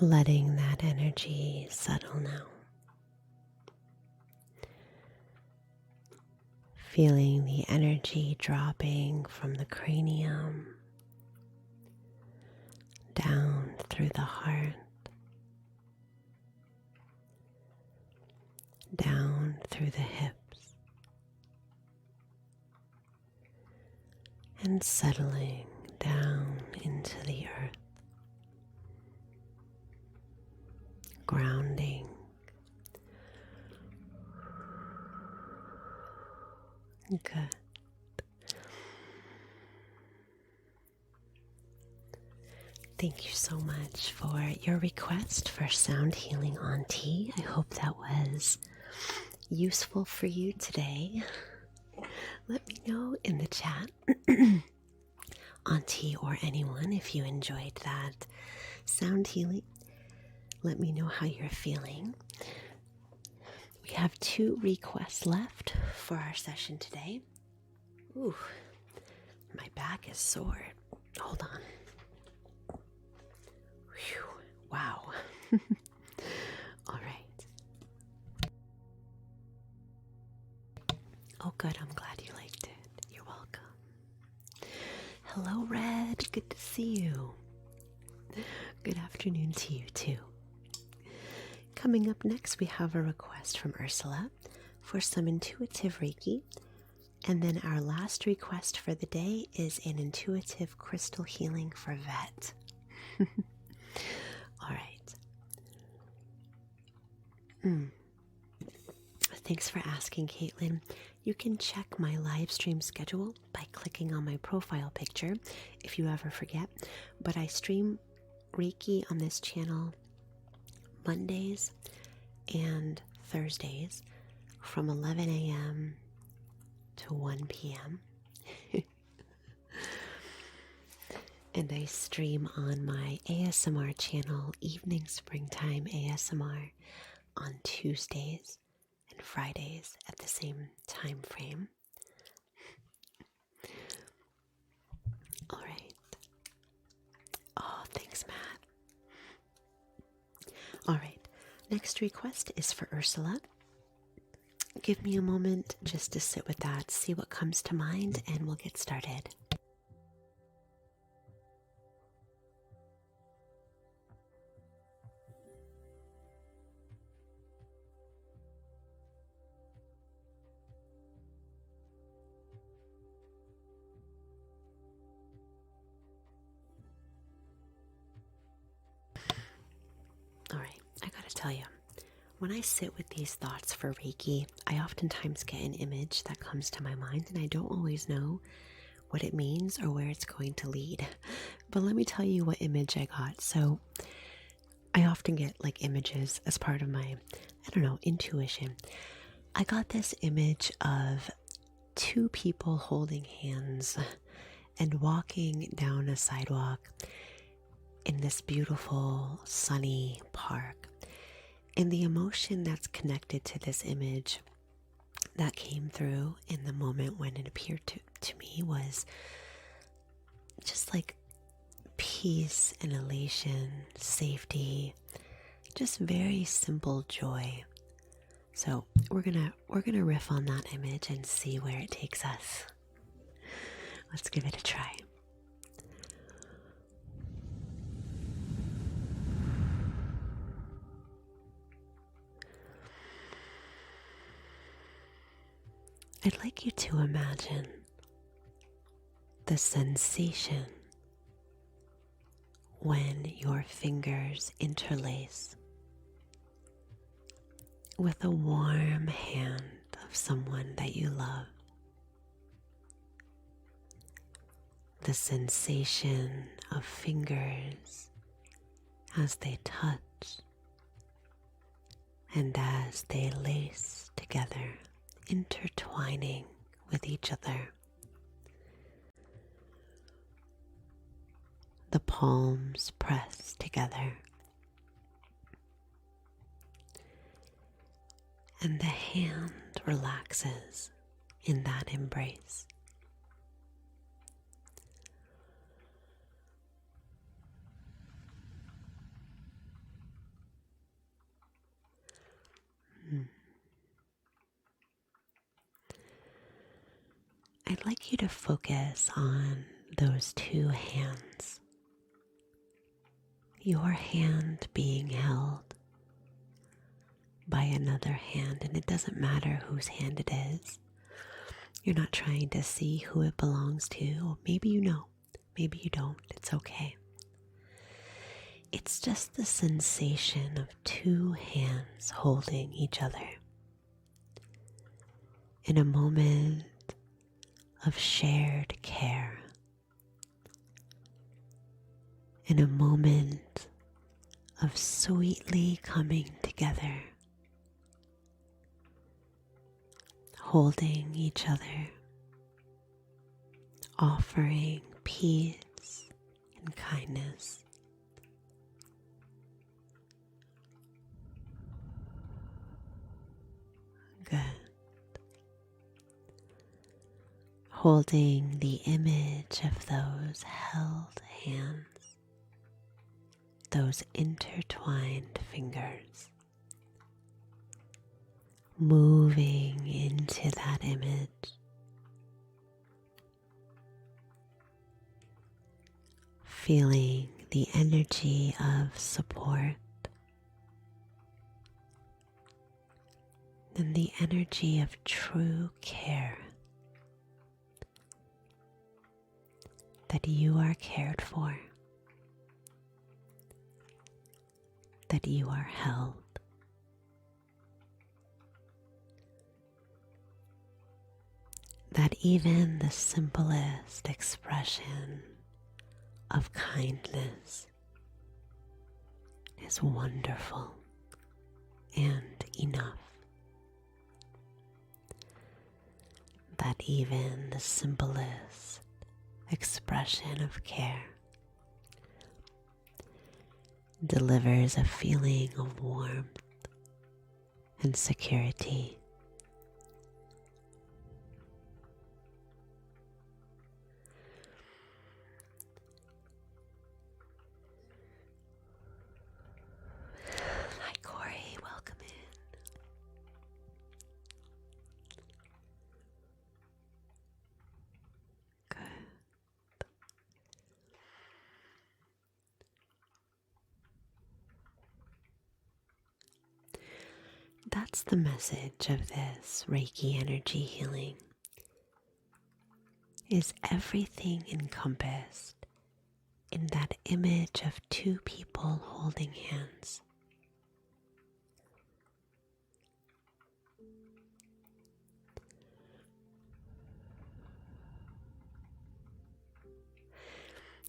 Letting that energy settle now. Feeling the energy dropping from the cranium down through the heart, down through the hips, and settling down into the earth. Grounding, Good. Thank you so much for your request for sound healing on tea. I hope that was useful for you today. Let me know in the chat, Auntie or anyone, if you enjoyed that sound healing. Let me know how you're feeling. We have 2 requests left for our session today. Ooh, my back is sore. Hold on. Whew, wow. All right. Oh, good. I'm glad you liked it. You're welcome. Hello, Red. Good to see you. Good afternoon to you, too. Coming up next, we have a request from Ursula for some intuitive Reiki. And then our last request for the day is an intuitive crystal healing for Vet. All right. Thanks for asking, Caitlin. You can check my live stream schedule by clicking on my profile picture if you ever forget. But I stream Reiki on this channel Mondays and Thursdays from 11 a.m. to 1 p.m. And I stream on my ASMR channel, Evening Springtime ASMR, on Tuesdays and Fridays at the same time frame. All right. Oh, thanks, Matt. All right. Next request is for Ursula. Give me a moment just to sit with that, see what comes to mind, and we'll get started. All right, I gotta tell you, when I sit with these thoughts for Reiki, I oftentimes get an image that comes to my mind, and I don't always know what it means or where it's going to lead. But let me tell you what image I got. So I often get like images as part of my, intuition. I got this image of 2 people holding hands and walking down a sidewalk in this beautiful sunny park. And the emotion that's connected to this image that came through in the moment when it appeared to me was just like peace and elation, safety, just very simple joy. So we're gonna riff on that image and see where it takes us. Let's give it a try. I'd like you to imagine the sensation when your fingers interlace with a warm hand of someone that you love. The sensation of fingers as they touch and as they lace together, intertwining with each other. The palms press together, and the hand relaxes in that embrace. I'd like you to focus on those 2 hands. Your hand being held by another hand, and it doesn't matter whose hand it is. You're not trying to see who it belongs to. Maybe you know, maybe you don't. It's okay. It's just the sensation of 2 hands holding each other in a moment of shared care, in a moment of sweetly coming together, holding each other, offering peace and kindness. Good. Holding the image of those held hands, those intertwined fingers, moving into that image, feeling the energy of support and the energy of true care, that you are cared for, that you are held. That even the simplest expression of kindness is wonderful and enough. That even the simplest expression of care delivers a feeling of warmth and security. Hi Corey, welcome in. That's the message of this Reiki energy healing. Is everything encompassed in that image of two people holding hands?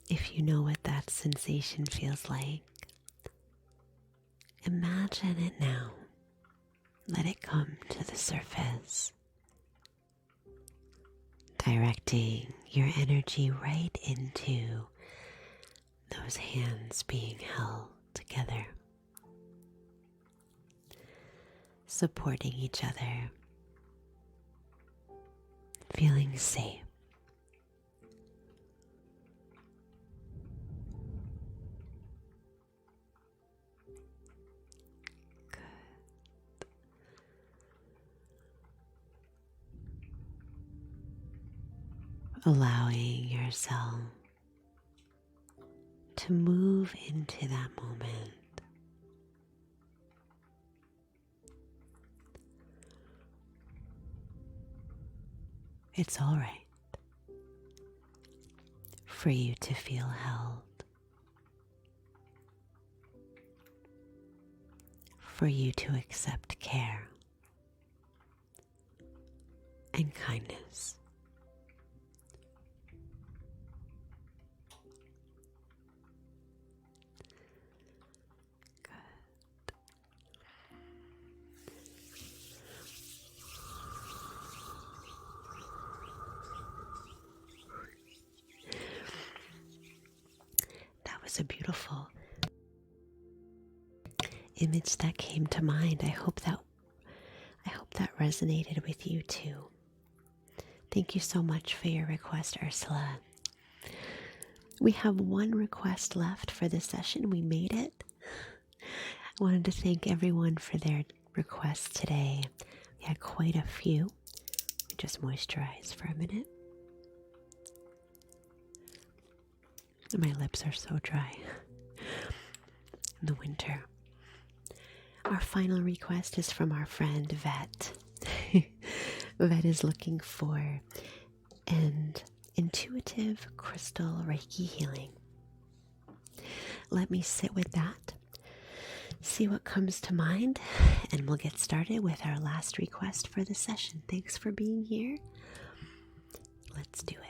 If you know what that sensation feels like, imagine it now. Let it come to the surface, directing your energy right into those hands being held together, supporting each other, feeling safe. Allowing yourself to move into that moment. It's all right for you to feel held, for you to accept care and kindness. A beautiful image that came to mind. I hope that resonated with you too. Thank you so much for your request, Ursula. We have one request left for this session. We made it. I wanted to thank everyone for their requests today. We had quite a few. We just moisturize for a minute. My lips are so dry in the winter. Our final request is from our friend Vet. Vet is looking for an intuitive crystal Reiki healing. Let me sit with that, see what comes to mind, and we'll get started with our last request for the session. Thanks for being here. let's do it.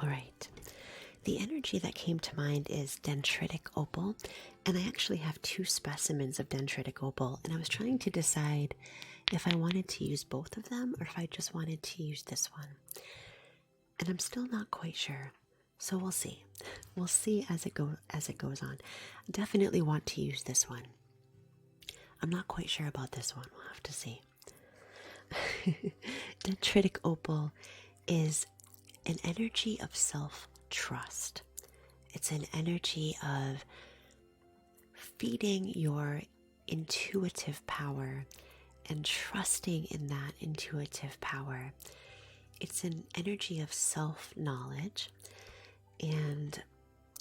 All right. The energy that came to mind is Dendritic Opal, and I actually have 2 specimens of Dendritic Opal, and I was trying to decide if I wanted to use both of them or if I just wanted to use this one. And I'm still not quite sure, so we'll see. We'll see as it goes on. I definitely want to use this one. I'm not quite sure about this one. We'll have to see. Dendritic Opal is an energy of self-trust. It's an energy of feeding your intuitive power and trusting in that intuitive power. It's an energy of self-knowledge and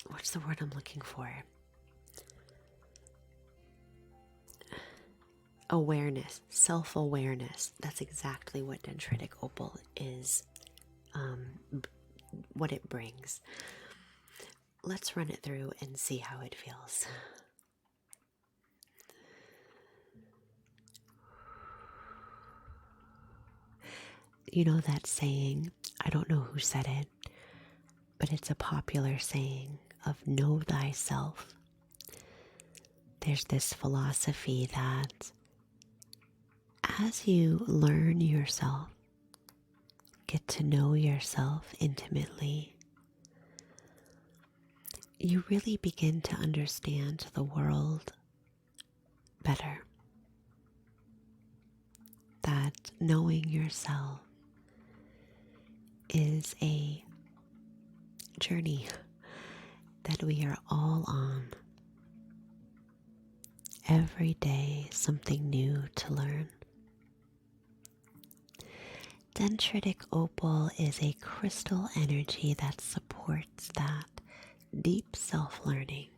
what's the word I'm looking for? Awareness, self-awareness. That's exactly what Dendritic Opal is. What it brings. Let's run it through and see how it feels. You know that saying, I don't know who said it, but it's a popular saying of know thyself. There's this philosophy that as you learn yourself, get to know yourself intimately, you really begin to understand the world better. That knowing yourself is a journey that we are all on. Every day, something new to learn. Dendritic Opal is a crystal energy that supports that deep self-learning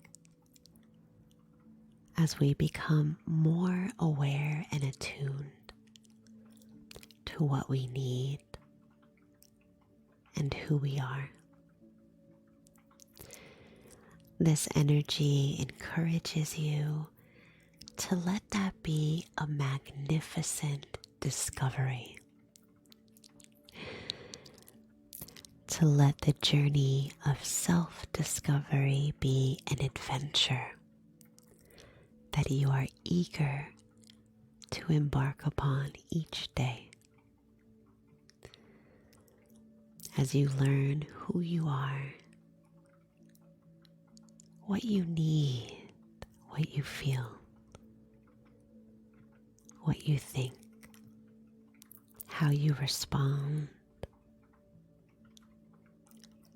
as we become more aware and attuned to what we need and who we are. This energy encourages you to let that be a magnificent discovery. To let the journey of self-discovery be an adventure that you are eager to embark upon each day. As you learn who you are, what you need, what you feel, what you think, how you respond,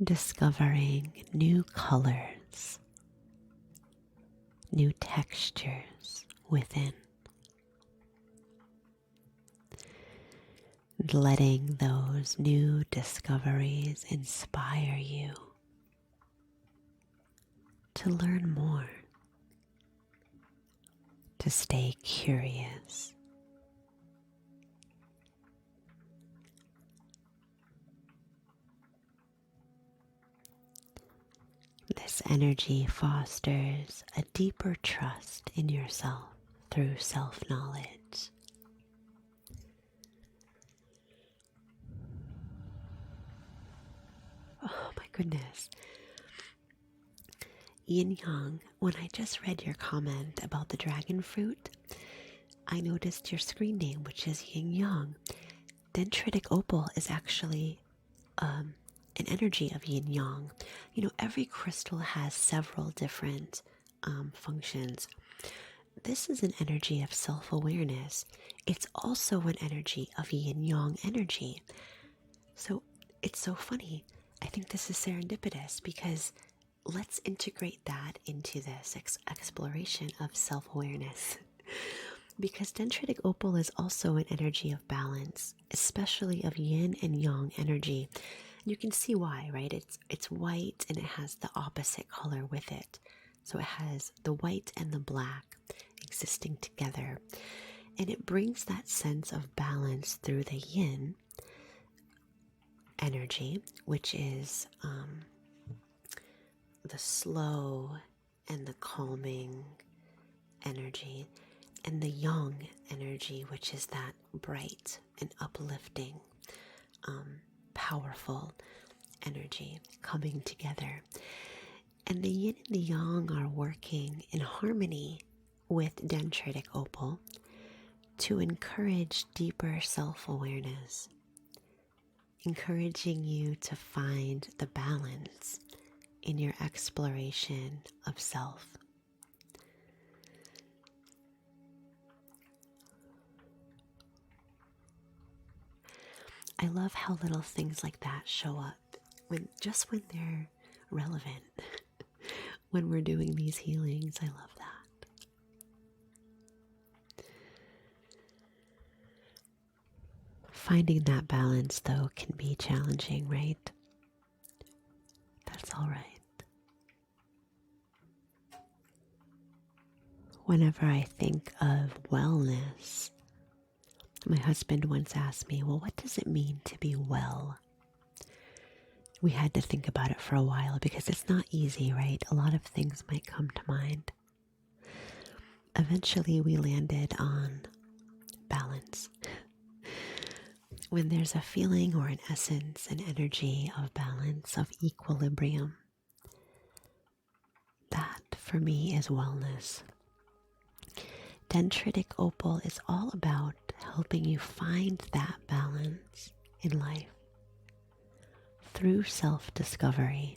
discovering new colors, new textures within, letting those new discoveries inspire you to learn more, to stay curious. This energy fosters a deeper trust in yourself through self-knowledge. Oh my goodness. Yin Yang, when I just read your comment about the dragon fruit, I noticed your screen name, which is Yin Yang. Dendritic Opal is actually an energy of yin yang. You know, every crystal has several different functions. This is an energy of self-awareness. It's also an energy of yin yang energy. So it's so funny. I think this is serendipitous because let's integrate that into this exploration of self-awareness. Because dendritic opal is also an energy of balance, especially of yin and yang energy. You can see why, right? It's white and it has the opposite color with it. So it has the white and the black existing together. And it brings that sense of balance through the yin energy, which is the slow and the calming energy, and the yang energy, which is that bright and uplifting, powerful energy coming together. And the yin and the yang are working in harmony with dendritic opal to encourage deeper self-awareness, encouraging you to find the balance in your exploration of self. I love how little things like that show up when they're relevant. When we're doing these healings, I love that. Finding that balance, though, can be challenging, right? That's all right. Whenever I think of wellness, my husband once asked me, well, what does it mean to be well? We had to think about it for a while because it's not easy, right? A lot of things might come to mind. Eventually, we landed on balance. When there's a feeling or an essence, an energy of balance, of equilibrium, that for me is wellness. Dendritic opal is all about helping you find that balance in life through self-discovery,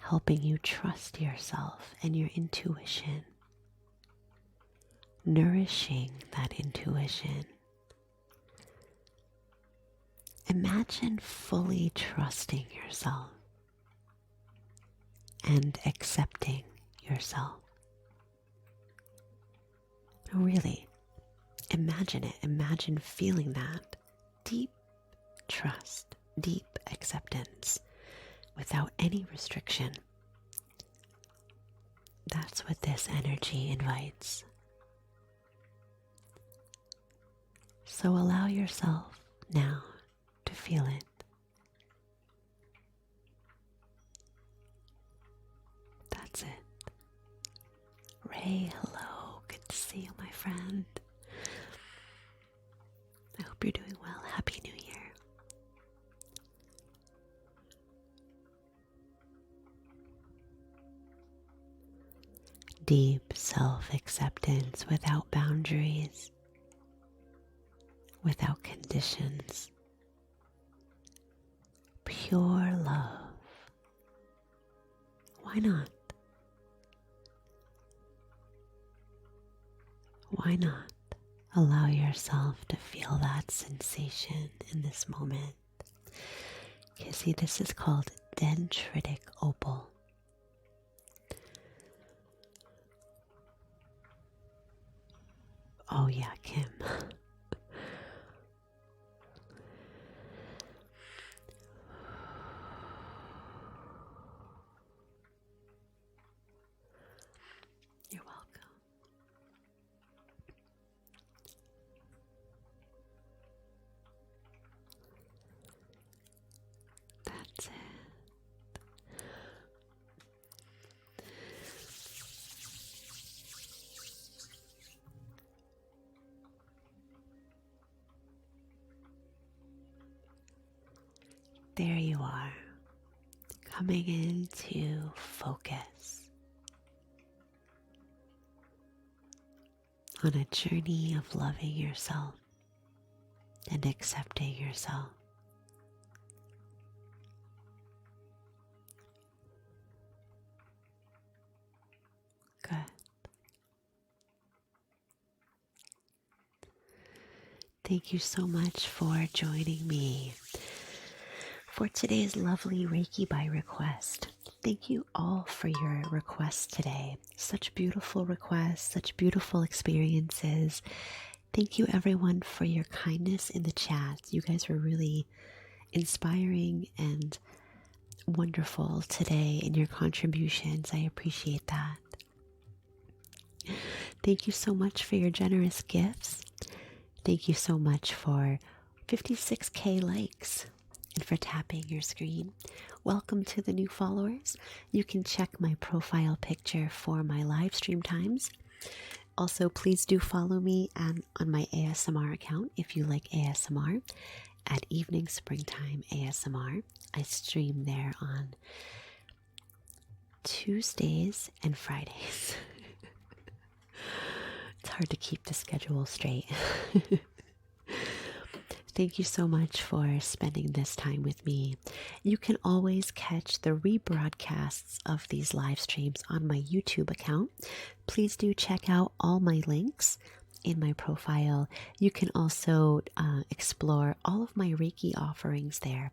helping you trust yourself and your intuition, nourishing that intuition. Imagine fully trusting yourself and accepting yourself. Really, imagine it. Imagine feeling that deep trust, deep acceptance without any restriction. That's what this energy invites. So allow yourself now to feel it. That's it. Ray, hello. Good to see you, my friend. I hope you're doing well. Happy New Year. Deep self-acceptance without boundaries, without conditions. Pure love. Why not? Why not allow yourself to feel that sensation in this moment? You see, this is called dendritic opal. Oh yeah, Kim. You're welcome. That's it. There you are, coming into focus on a journey of loving yourself and accepting yourself. Thank you so much for joining me for today's lovely Reiki by request. Thank you all for your requests today. Such beautiful requests, such beautiful experiences. Thank you everyone for your kindness in the chat. You guys were really inspiring and wonderful today in your contributions. I appreciate that. Thank you so much for your generous gifts. Thank you so much for 56K likes and for tapping your screen. Welcome to the new followers. You can check my profile picture for my live stream times. Also, please do follow me on my ASMR account if you like ASMR at Evening Springtime ASMR. I stream there on Tuesdays and Fridays. It's hard to keep the schedule straight. Thank you so much for spending this time with me. You can always catch the rebroadcasts of these live streams on my YouTube account. Please do check out all my links in my profile. You can also explore all of my Reiki offerings there.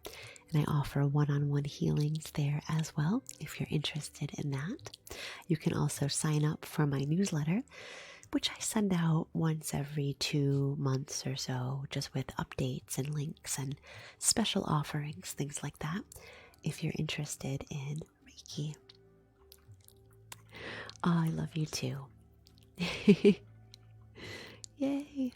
And I offer one-on-one healings there as well, if you're interested in that. You can also sign up for my newsletter, which I send out once every 2 months or so, just with updates and links and special offerings, things like that, if you're interested in Reiki. Oh, I love you too. Yay.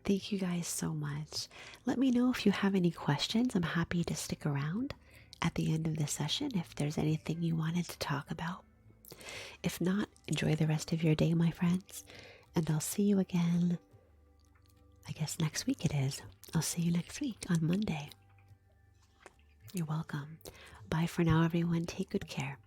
Thank you guys so much. Let me know if you have any questions. I'm happy to stick around at the end of the session if there's anything you wanted to talk about. If not, enjoy the rest of your day, my friends, and I'll see you again, I guess next week it is. I'll see you next week on Monday. You're welcome. Bye for now, everyone. Take good care.